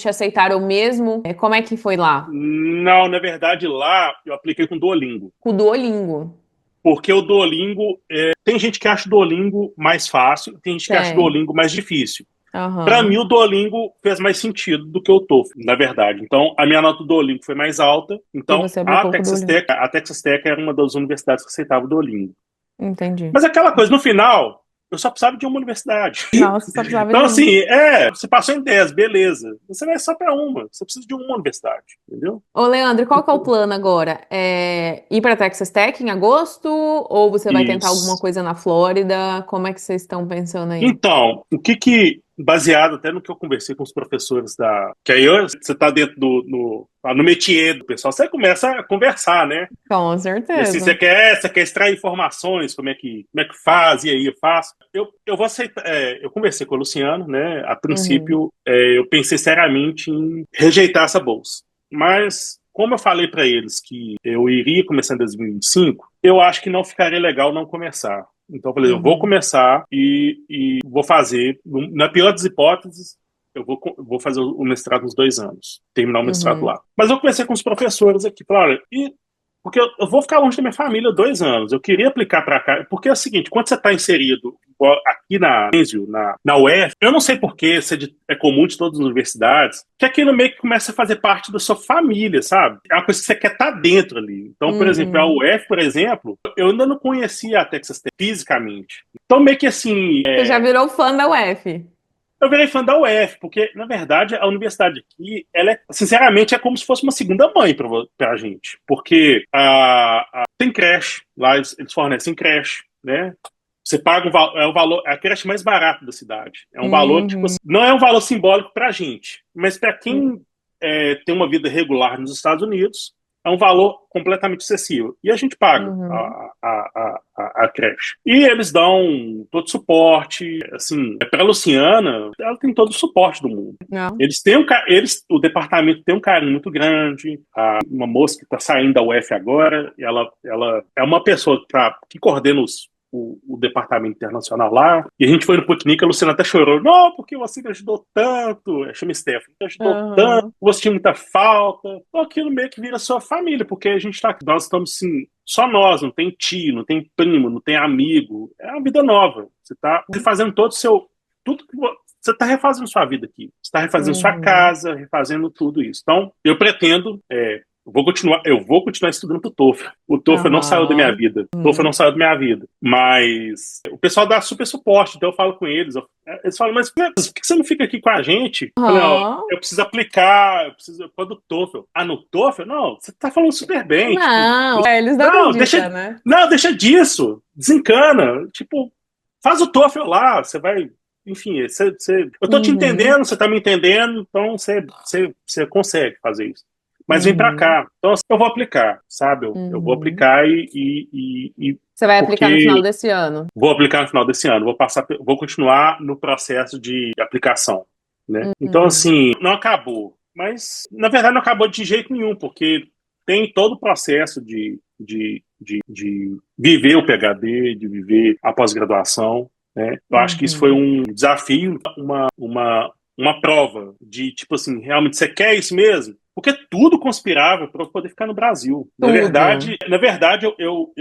te aceitaram mesmo? Como é que foi lá? Não, na verdade, lá eu apliquei com Duolingo. Com o Duolingo. Porque o Duolingo. Tem gente que acha o Duolingo mais fácil, tem gente que acha o Tem. Duolingo mais difícil. Para mim, Aham. o Duolingo fez mais sentido do que o TOEFL, na verdade. Então, a minha nota do Duolingo foi mais alta. E Então, você a aplicou com o Texas Duolingo. Tech, a Texas Tech era uma das universidades que aceitava o Duolingo. Entendi. Mas aquela coisa, no final, eu só precisava de uma universidade. Não, você só precisava Então, de um. assim, você passou em 10, beleza. Você vai só para uma. Você precisa de uma universidade, entendeu? Ô, Leandro, qual que é o plano agora? É ir para Texas Tech em agosto? Ou você vai tentar alguma Isso. coisa na Flórida? Como é que vocês estão pensando aí? Então, baseado até no que eu conversei com os professores que aí você está dentro no métier do pessoal, você começa a conversar, né? Com E assim, você certeza. quer extrair informações, como é que faz, e aí eu faço. Eu vou aceitar. Eu conversei com o Luciano, né? A Uhum. princípio, eu pensei seriamente em rejeitar essa bolsa. Mas, como eu falei para eles que eu iria começar em 2025, eu acho que não ficaria legal não começar. Então, eu falei, eu vou Uhum. começar e vou fazer, na pior das hipóteses, vou fazer o mestrado nos 2 anos, terminar o mestrado Uhum. lá. Mas eu conversei com os professores aqui, falaram, porque eu vou ficar longe da minha família 2 anos, eu queria aplicar para cá, porque é o seguinte, quando você está inserido igual aqui na Enzio, na UF, eu não sei por que é comum de todas as universidades, que aquilo meio que começa a fazer parte da sua família, sabe? É uma coisa que você quer estar dentro ali. Então, por exemplo, a Uhum. UF, por exemplo, eu ainda não conhecia a Texas Tech fisicamente. Então, meio que assim, Você já virou fã da UF? eu virei fã da UF, porque, na verdade, a universidade aqui, ela sinceramente, é como se fosse uma segunda mãe pra gente. Porque tem creche, lá eles fornecem creche, né? Você paga é o valor, é a creche mais barata da cidade. É um valor, tipo Uhum. assim, não é um valor simbólico pra gente, mas para quem tem uma vida regular nos Estados Unidos, é um valor completamente acessível. E a gente paga Uhum. a creche. E eles dão todo o suporte. Assim, para a Luciana, ela tem todo o suporte do mundo. Não. O departamento tem um carinho muito grande. Uma moça que está saindo da UF agora, ela é uma pessoa que coordena o departamento internacional lá. E a gente foi no piquenique, a Luciana até chorou. Não, porque você me ajudou tanto. Chama Stephanie, me ajudou tanto. Uhum. Você tinha muita falta. Então aquilo meio que vira sua família, porque a gente tá, nós estamos assim, só nós, não tem tio, não tem primo, não tem amigo. É uma vida nova. Você tá refazendo todo o seu. Tudo que você está refazendo sua vida aqui. Você está refazendo sua Uhum. casa, refazendo tudo isso. Então, eu pretendo. Eu vou continuar estudando pro TOEFL. O TOEFL não saiu da minha Aham. vida. O TOEFL Uhum. não saiu da minha vida. Mas o pessoal dá super suporte, então eu falo com eles. Eles falam, mas por que você não fica aqui com a gente? Eu falei, ó, Aham. eu preciso aplicar, eu preciso para do TOEFL. Ah, no TOEFL? Não, você tá falando super bem. Tipo, Não, eles não não, acreditam, né? deixa disso. Desencana. Tipo, faz o TOEFL lá, você vai. Enfim, eu tô te Uhum. entendendo, você tá me entendendo, então você consegue fazer isso. Mas vem para Uhum. cá. Então, assim, eu vou aplicar, sabe? Eu vou Uhum. aplicar e Você vai aplicar no final porque desse ano. vou aplicar no final desse ano. Vou continuar no processo de aplicação, né? Então, Uhum. assim, não acabou. Mas, na verdade, não acabou de jeito nenhum, porque tem todo o processo de viver o PhD, de viver a pós-graduação, né? Eu acho que isso foi Uhum. um desafio, uma prova de, tipo assim, realmente você quer isso mesmo? Porque tudo conspirava para eu poder ficar no Brasil. Tudo. Na verdade, eu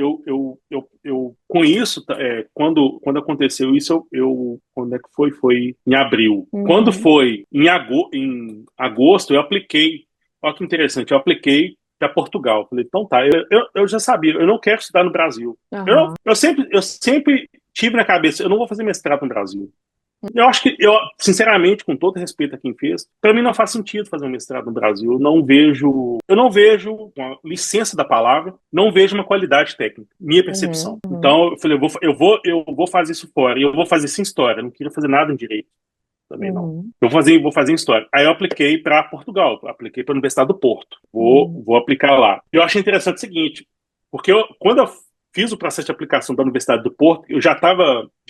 com isso, quando aconteceu isso, quando é que foi? Foi em abril. Quando Uhum. foi em agosto, eu apliquei. Olha que interessante, eu apliquei para Portugal. Falei, então tá, eu já sabia, eu não quero estudar no Brasil. Aham. Eu sempre tive na cabeça, eu não vou fazer mestrado no Brasil. Eu acho que, sinceramente, com todo respeito a quem fez, para mim não faz sentido fazer um mestrado no Brasil. Eu não vejo, com a licença da palavra, não vejo uma qualidade técnica, minha Uhum. percepção. Uhum. Então, eu falei, eu vou fazer isso fora, e eu vou fazer isso em história, eu não queria fazer nada em direito também não. Uhum. Vou fazer em história. Aí eu apliquei para Portugal, apliquei para a Universidade do Porto. Uhum. Vou aplicar lá. Eu achei interessante o seguinte, porque quando eu fiz o processo de aplicação da Universidade do Porto, já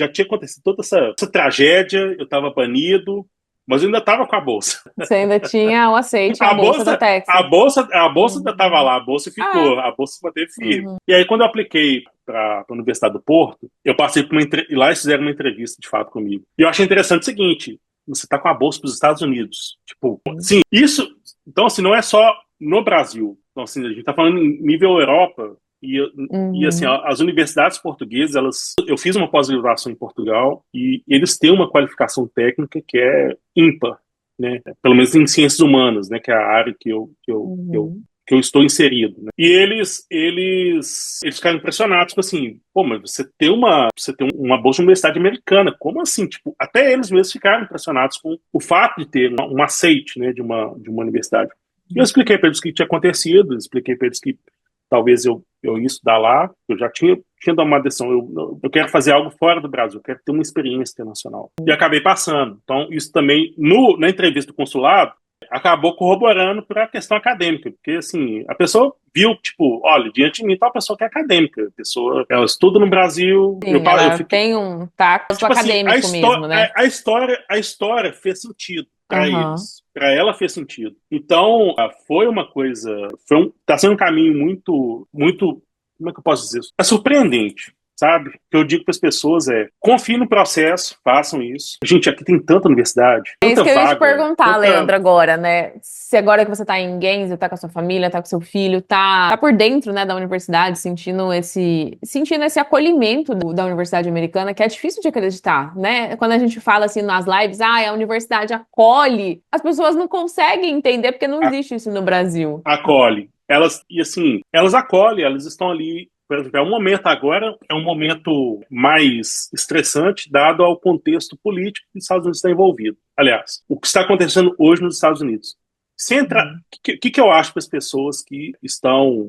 tinha acontecido toda essa tragédia, eu estava banido, mas eu ainda estava com a bolsa. Você aina tinha o aceite, a A bolsa da bolsa, Texas. a bolsa ainda estava Uhum. lá, a bolsa Ah, ficou, a bolsa se manteve firme. uhum. E aí, quando eu apliquei para a Universidade do Porto, eu passei por e lá eles fizeram uma entrevista de fato comigo. E eu achei interessante o seguinte: você está com a bolsa para os Estados Unidos. Tipo, sim, isso. Então, assim, não é só no Brasil. Então, assim, a gente está falando em nível Europa. E assim, Uhum. as universidades portuguesas, eu fiz uma pós-graduação em Portugal e eles têm uma qualificação técnica que é ímpar, né? Pelo menos em ciências humanas, né? Que é a área Uhum. que eu estou inserido, né? E eles ficaram impressionados, tipo assim, pô, mas você tem uma bolsa de universidade americana, como assim? Tipo, até eles mesmos ficaram impressionados com o fato de ter um aceite, né, de uma universidade. E eu expliquei para eles o que tinha acontecido, expliquei para eles que talvez eu ia estudar lá, eu já tinha dado uma decisão, eu quero fazer algo fora do Brasil, eu quero ter uma experiência internacional. E acabei passando. Então, isso também, na entrevista do consulado, acabou corroborando para a questão acadêmica, porque assim, a pessoa viu, tipo, olha, diante de mim tá uma pessoa que é acadêmica, a pessoa, ela estuda no Brasil, Sim, eu ela fiquei, tem um taco tipo assim, acadêmico mesmo, né? a história fez sentido para Aham. eles, para ela fez sentido. Então, foi uma coisa, tá sendo um caminho muito, muito, como é que eu posso dizer isso? É surpreendente. sabe? O que eu digo para as pessoas é: confie no processo, façam isso. Gente, aqui tem tanta universidade, É isso tanta que eu ia te vaga, perguntar, tanta. Leandro, agora, né? Se agora que você tá em Gainesville, tá com a sua família, tá com seu filho, tá por dentro, né, da universidade, sentindo esse acolhimento da universidade americana, que é difícil de acreditar, né? Quando a gente fala assim nas lives, a universidade acolhe, as pessoas não conseguem entender porque não existe isso no Brasil. Acolhe. Elas, e assim, elas acolhem, elas estão ali. Por exemplo, é um momento agora, é um momento mais estressante, dado ao contexto político que os Estados Unidos está envolvido. Aliás, o que está acontecendo hoje nos Estados Unidos. Se entra, Uhum. que eu acho para as pessoas que estão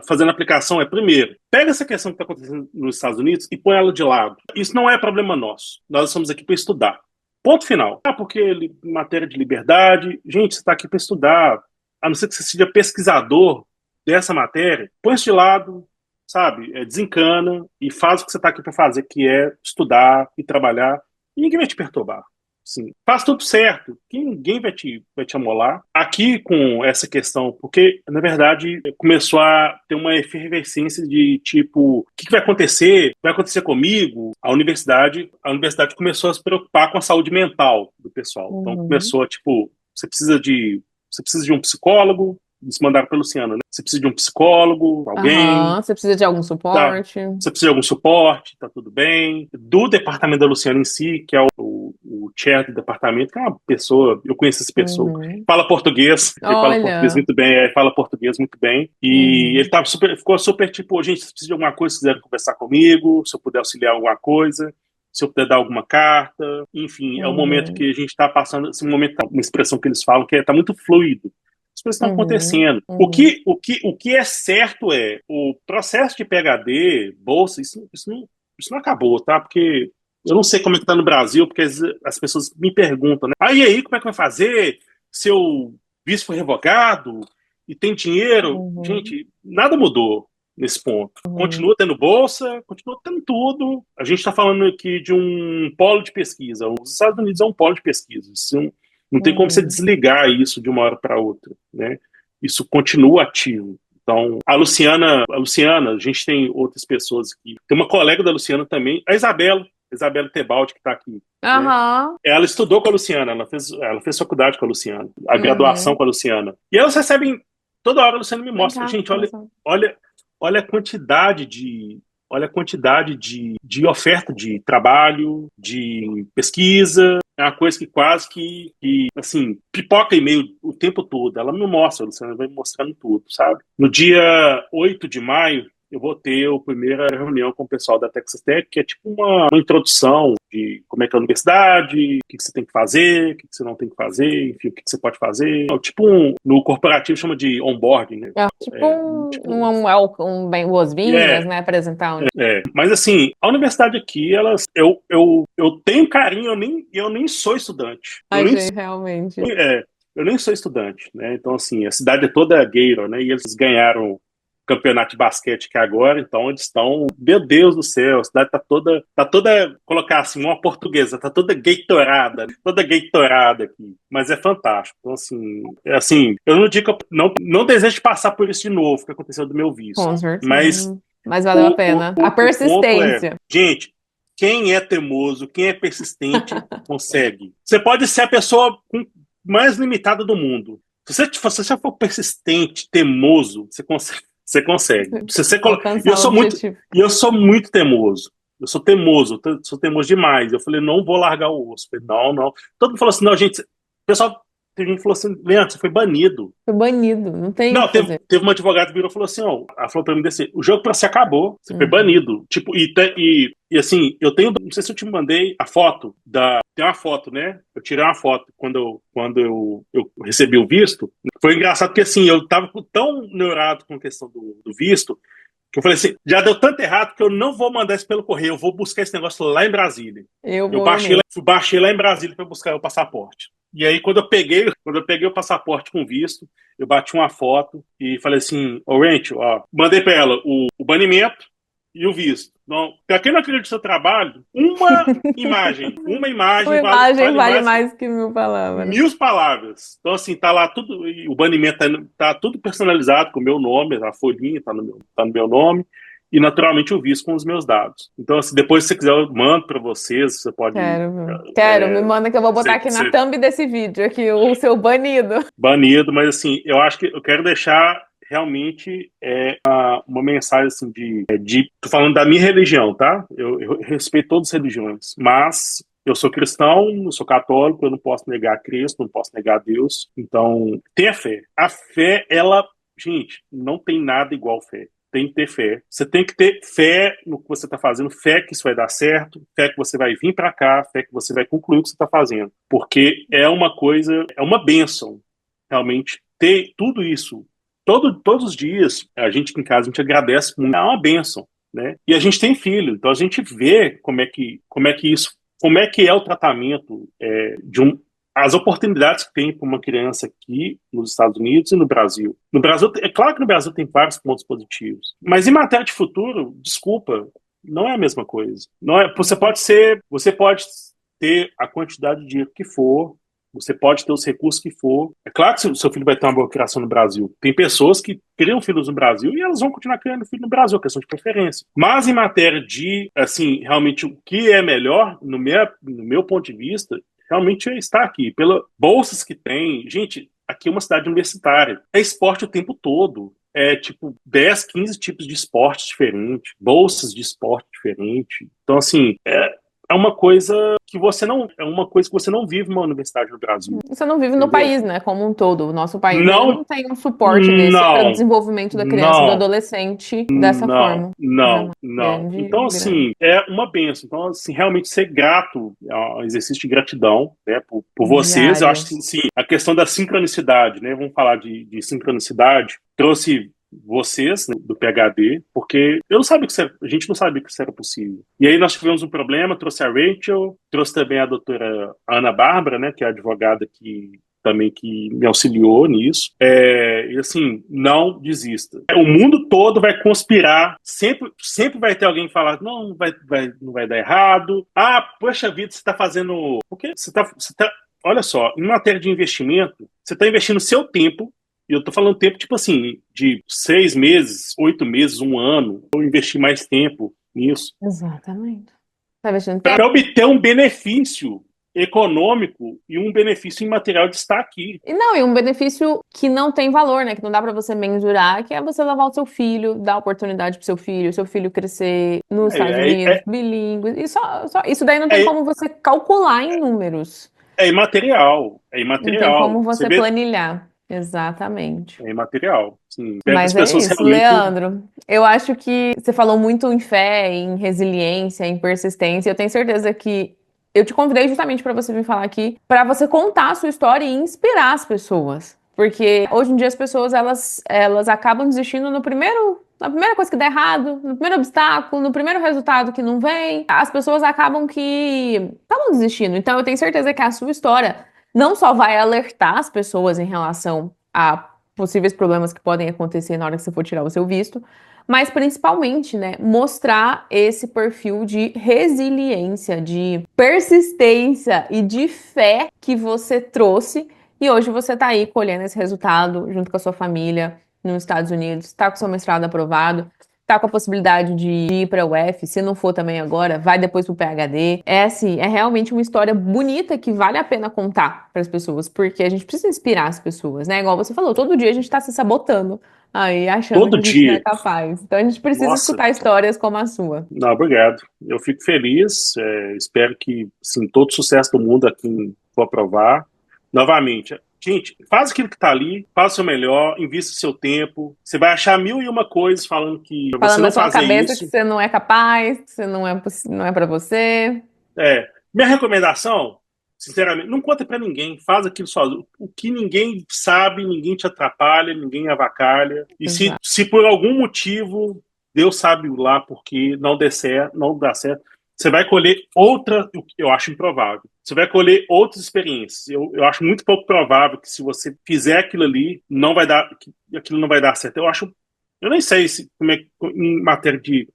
fazendo aplicação é, primeiro, pega essa questão que está acontecendo nos Estados Unidos e põe ela de lado. Isso não é problema nosso. Nós estamos aqui para estudar. Ponto final. Porque matéria de liberdade, gente, você está aqui para estudar, a não ser que você seja pesquisador dessa matéria, põe isso de lado, sabe? Desencana e faz o que você está aqui para fazer, que é estudar e trabalhar. E ninguém vai te perturbar. Sim, faz tudo certo, que ninguém vai te amolar. Aqui com essa questão, porque na verdade começou a ter uma efervescência de tipo, o que vai acontecer? Vai acontecer comigo? A universidade começou a se preocupar com a saúde mental do pessoal. Então Uhum. começou a tipo, você precisa de um psicólogo, eles mandaram para Luciana, né? Você precisa de um psicólogo, alguém, Aham. Você precisa de algum tá? suporte? Você precisa de algum suporte, tá tudo bem. Do departamento da Luciana em si, que é o chair do departamento, que é uma pessoa, eu conheço essa pessoa, Uhum. fala português, ele fala português Olha. muito bem, fala português muito bem. E ele Uhum. ficou super tipo, gente, se precisa de alguma coisa, se quiser conversar comigo, se eu puder auxiliar alguma coisa, se eu puder dar alguma carta, enfim, é o momento Uhum. que a gente está passando, esse momento, uma expressão que eles falam que está muito fluido. As coisas estão Uhum. acontecendo. Uhum. O que é certo é o processo de PhD, bolsa, isso não acabou, tá? Porque eu não sei como é que tá no Brasil, porque as pessoas me perguntam, né? E aí, como é que vai fazer? Seu visto foi revogado e tem dinheiro? Uhum. Gente, nada mudou nesse ponto. Uhum. Continua tendo bolsa, continua tendo tudo. A gente está falando aqui de um polo de pesquisa. Os Estados Unidos é um polo de pesquisa. Isso não tem como você Uhum. desligar isso de uma hora para outra, né? Isso continua ativo. Então, a Luciana, a gente tem outras pessoas aqui. Tem uma colega da Luciana também, a Isabela Tebaldi, que está aqui, né? Aham. Ela estudou com a Luciana, ela fez faculdade com a Luciana, a graduação Uhum. com a Luciana. E elas recebem, toda hora a Luciana me Vem mostra, cá, gente, olha, coração. olha, olha a quantidade de oferta de trabalho, de pesquisa. É uma coisa que quase que assim, pipoca e-mail o tempo todo. Ela me mostra, a Luciana vai me mostrando tudo, sabe? No dia 8 de maio, eu vou ter a primeira reunião com o pessoal da Texas Tech, que é tipo uma introdução de como é que é a universidade, o que você tem que fazer, o que você não tem que fazer, enfim, o que você pode fazer. É tipo no corporativo chama de onboarding, né? É tipo É, tipo, um welcome, bem boas-vindas, é, né? Apresentar um. mas assim, a universidade aqui, eu tenho carinho, eu nem sou estudante. Eu Ai, nem, gente, realmente. é, eu nem sou estudante, né? Então, assim, a cidade é toda Gator, né? E eles ganharam o campeonato de basquete que é agora, então eles estão, meu Deus do céu, a cidade tá toda, colocar assim, uma portuguesa, tá toda gatorada aqui. Mas é fantástico. Então, assim, eu não digo que eu não desejo passar por isso de novo, que aconteceu do meu visto. Com Mas certeza. Mas valeu a o, o, pena. A o ponto é, persistência. gente, quem é teimoso, quem é persistente, consegue. Você pode ser a pessoa mais limitada do mundo. Se você for persistente, teimoso, você consegue. Você consegue. E eu Alcançar o sou muito, objetivo. e eu sou muito teimoso. Eu sou teimoso, sou teimoso demais. Eu falei, não vou largar o osso. Eu falei, não, não. Todo mundo falou assim, não, gente. O pessoal, tem gente que falou assim, Leandro, você foi banido. Foi banido, não tem o Não, que teve, fazer. teve uma advogada que virou e falou assim, ó, ela falou pra mim assim, o jogo pra você acabou, você foi Uhum. banido. Tipo, e assim, eu tenho, não sei se eu te mandei a foto tem uma foto, né? Eu tirei uma foto quando eu recebi o visto. Foi engraçado porque assim, eu tava tão neurado com a questão do visto, que eu falei assim, já deu tanto errado que eu não vou mandar isso pelo correio, eu vou buscar esse negócio lá em Brasília. Eu Eu vou ir baixei lá, mesmo. baixei lá em Brasília para buscar o passaporte. E aí, quando eu peguei o passaporte com visto, eu bati uma foto e falei assim, ô Rachel, ó, mandei para ela o banimento e o visto. Não, para quem não acredita no seu trabalho, uma imagem Uma vale, imagem vale vale mais que mais que 1.000 palavras. 1.000 palavras. Então, assim, tá lá tudo, o banimento tá tudo personalizado com o meu nome, a folhinha tá no meu nome. e naturalmente o visto com os meus dados. Então, assim, depois se você quiser eu mando para vocês, você pode Quero, viu? Quero, me manda que eu vou botar aqui na ser thumb desse vídeo, aqui, o seu banido. banido, mas assim, eu acho que eu quero deixar realmente uma mensagem assim tô falando da minha religião, tá? Eu respeito todas as religiões, mas eu sou cristão, eu sou católico, eu não posso negar Cristo, não posso negar Deus. Então, tenha fé. A fé, ela, gente, não tem nada igual fé. Tem que ter fé. Você tem que ter fé no que você está fazendo, fé que isso vai dar certo, fé que você vai vir para cá, fé que você vai concluir o que você está fazendo. Porque é uma coisa, é uma bênção, realmente, ter tudo isso. Todos os dias, a gente aqui em casa, a gente agradece muito. É uma bênção, né? E a gente tem filho, então a gente vê como é que é o tratamento as oportunidades que tem para uma criança aqui nos Estados Unidos e no Brasil. No Brasil, é claro que no Brasil tem vários pontos positivos, mas em matéria de futuro, desculpa, não é a mesma coisa. Não é, você pode ter a quantidade de dinheiro que for, você pode ter os recursos que for. É claro que seu filho vai ter uma boa criação no Brasil. Tem pessoas que criam filhos no Brasil e elas vão continuar criando filho no Brasil, questão de preferência. Mas em matéria de, assim, realmente o que é melhor, no meu ponto de vista, realmente está aqui. Pela bolsas que tem. Gente, aqui é uma cidade universitária. É esporte o tempo todo. É tipo 10, 15 tipos de esporte diferentes, bolsas de esporte diferente. Então, assim, é uma coisa que você não vive numa universidade no Brasil, Você não vive no entendeu? país, né, como um todo. O nosso país, ele Não, não tem um suporte desse para o não, desenvolvimento da criança e do não, adolescente dessa forma. não, Jamais. não. Grande, Então, grande. assim, é uma benção. Então, assim, realmente ser grato é um exercício de gratidão, né, por vocês. Eu acho Diário. que, sim, a questão da sincronicidade, né, vamos falar de sincronicidade, trouxe vocês, né, do PhD, porque a gente não sabia que isso era possível. E aí nós tivemos um problema, trouxe a Rachel, trouxe também a doutora Ana Bárbara, né, que é a advogada também que me auxiliou nisso. E assim, não desista. O mundo todo vai conspirar, sempre vai ter alguém falar, não vai dar errado. Ah, poxa vida, você está fazendo. Porque olha só, em matéria de investimento, você está investindo seu tempo. E eu tô falando tempo, tipo assim, de 6 meses, 8 meses, um ano, ou investir mais tempo nisso, Exatamente. Tá investindo tempo? para obter um benefício econômico e um benefício imaterial de estar aqui. E não, e um benefício que não tem valor, né? Que não dá pra você mensurar, que é você levar o seu filho, dar oportunidade pro seu filho crescer nos Estados É, Unidos, é, bilíngue. E isso daí não tem é, como você calcular em números. é imaterial. É Não tem imaterial. como Você você vê, planilhar. Exatamente. é imaterial. Sim. Espero que as Mas é pessoas isso, realmente. Leandro. Eu acho que você falou muito em fé, em resiliência, em persistência. Eu tenho certeza que eu te convidei justamente para você vir falar aqui, para você contar a sua história e inspirar as pessoas. Porque hoje em dia as pessoas elas acabam desistindo na primeira coisa que dá errado, no primeiro obstáculo, no primeiro resultado que não vem. As pessoas acabam desistindo. Então eu tenho certeza que a sua história não só vai alertar as pessoas em relação a possíveis problemas que podem acontecer na hora que você for tirar o seu visto, mas principalmente, né, mostrar esse perfil de resiliência, de persistência e de fé que você trouxe e hoje você tá aí colhendo esse resultado junto com a sua família nos Estados Unidos, tá com seu mestrado aprovado, tá com a possibilidade de ir para a UF, se não for também agora, vai depois pro PhD. É assim, é realmente uma história bonita que vale a pena contar para as pessoas, porque a gente precisa inspirar as pessoas, né? Igual você falou, todo dia a gente tá se sabotando aí, achando que Todo a gente não é dia. capaz. Então a gente precisa Nossa, escutar histórias como a sua. não, obrigado. Eu fico feliz. Espero que, sim, todo sucesso do mundo a quem for aprovar. Novamente, gente, faz aquilo que está ali, faz o seu melhor, invista o seu tempo. Você vai achar mil e uma coisas falando que pra você Falando na não sua fazer cabeça que isso. você não é capaz, que você não é para você. Minha recomendação, sinceramente, não conta para ninguém, faz aquilo sozinho. O que ninguém sabe, ninguém te atrapalha, ninguém avacalha. E Exato. se por algum motivo, Deus sabe lá porque não dá certo, você vai colher outra, o que eu acho improvável. Você vai colher outras experiências. Eu acho muito pouco provável que se você fizer aquilo ali, não vai dar, que aquilo não vai dar certo. Eu nem sei se, como é, em matéria de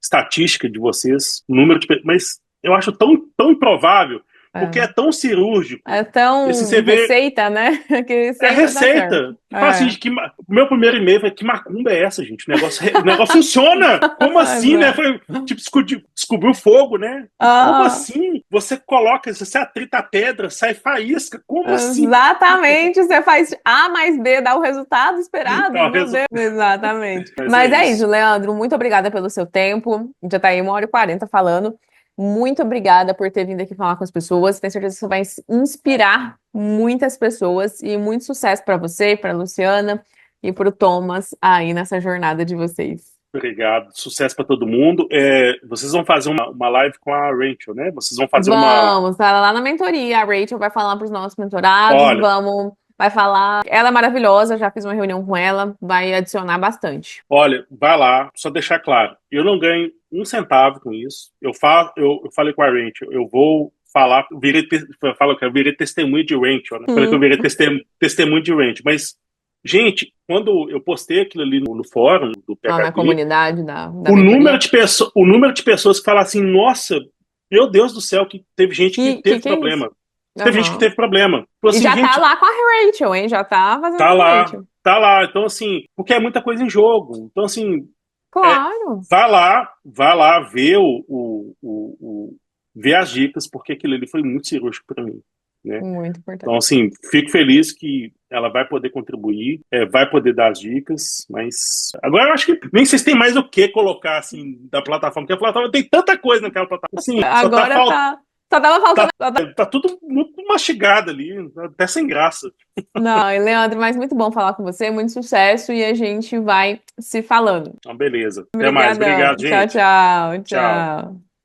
estatística de vocês, o número de, mas eu acho tão improvável, porque É. é tão cirúrgico. É E assim, tão você vê, receita, né? Que é sempre dá certo. receita. Fala assim, É. o meu primeiro e-mail foi: que macumba é essa, gente? O negócio funciona. Como assim, né? Exato. Foi, tipo, descobriu fogo, né? Como Ah, assim? Você coloca, você atrita a pedra, sai faísca. Como assim? exatamente. Você faz A mais B, dá o resultado esperado. Não, Meu Deus. Exatamente. mas é Mas é isso, isso. Leandro. Muito obrigada pelo seu tempo. Já tá aí 1h40 falando. Muito obrigada por ter vindo aqui falar com as pessoas. Tenho certeza que você vai inspirar muitas pessoas e muito sucesso para você, para Luciana e para o Thomas aí nessa jornada de vocês. Obrigado. Sucesso para todo mundo. Vocês vão fazer uma live com a Rachel, né? Vocês vão fazer uma. Vamos, tá lá na mentoria. A Rachel vai falar para os nossos mentorados. Olha, Vamos, vai falar. Ela é maravilhosa, já fiz uma reunião com ela, vai adicionar bastante. olha, vai lá, só deixar claro. Eu não ganho um centavo com isso. Eu falei com a Rachel, eu vou falar, eu falo que eu virei testemunho de Rachel, né? Falei que eu Hum, virei testemunho de Rachel. Mas, gente, quando eu postei aquilo ali no fórum do lá na PHD, comunidade da mentoria. o número de pessoas que falam assim: nossa, meu Deus do céu, que teve gente que teve Que é isso? problema. Teve gente que Aham. teve problema. Falou E assim, já tá gente, lá com a Rachel, hein? Já tá fazendo tá com a lá, Rachel. tá lá. Então, assim, porque é muita coisa em jogo. Então, assim, é, Claro. vai lá ver ver as dicas, porque aquilo ali foi muito cirúrgico para mim, né? Muito Então, importante. assim, fico feliz que ela vai poder contribuir, vai poder dar as dicas, mas agora eu acho que nem sei se tem mais o que colocar, assim, da plataforma, porque a plataforma tem tanta coisa naquela plataforma. Assim, só tá Agora tá. Só tava faltando. tá tudo muito mastigado ali, até sem graça. Não, Leandro, mas muito bom falar com você, muito sucesso e a gente vai se falando. Então, beleza. Até mais. Obrigadão. Obrigado, Tchau, gente. tchau, Tchau. tchau.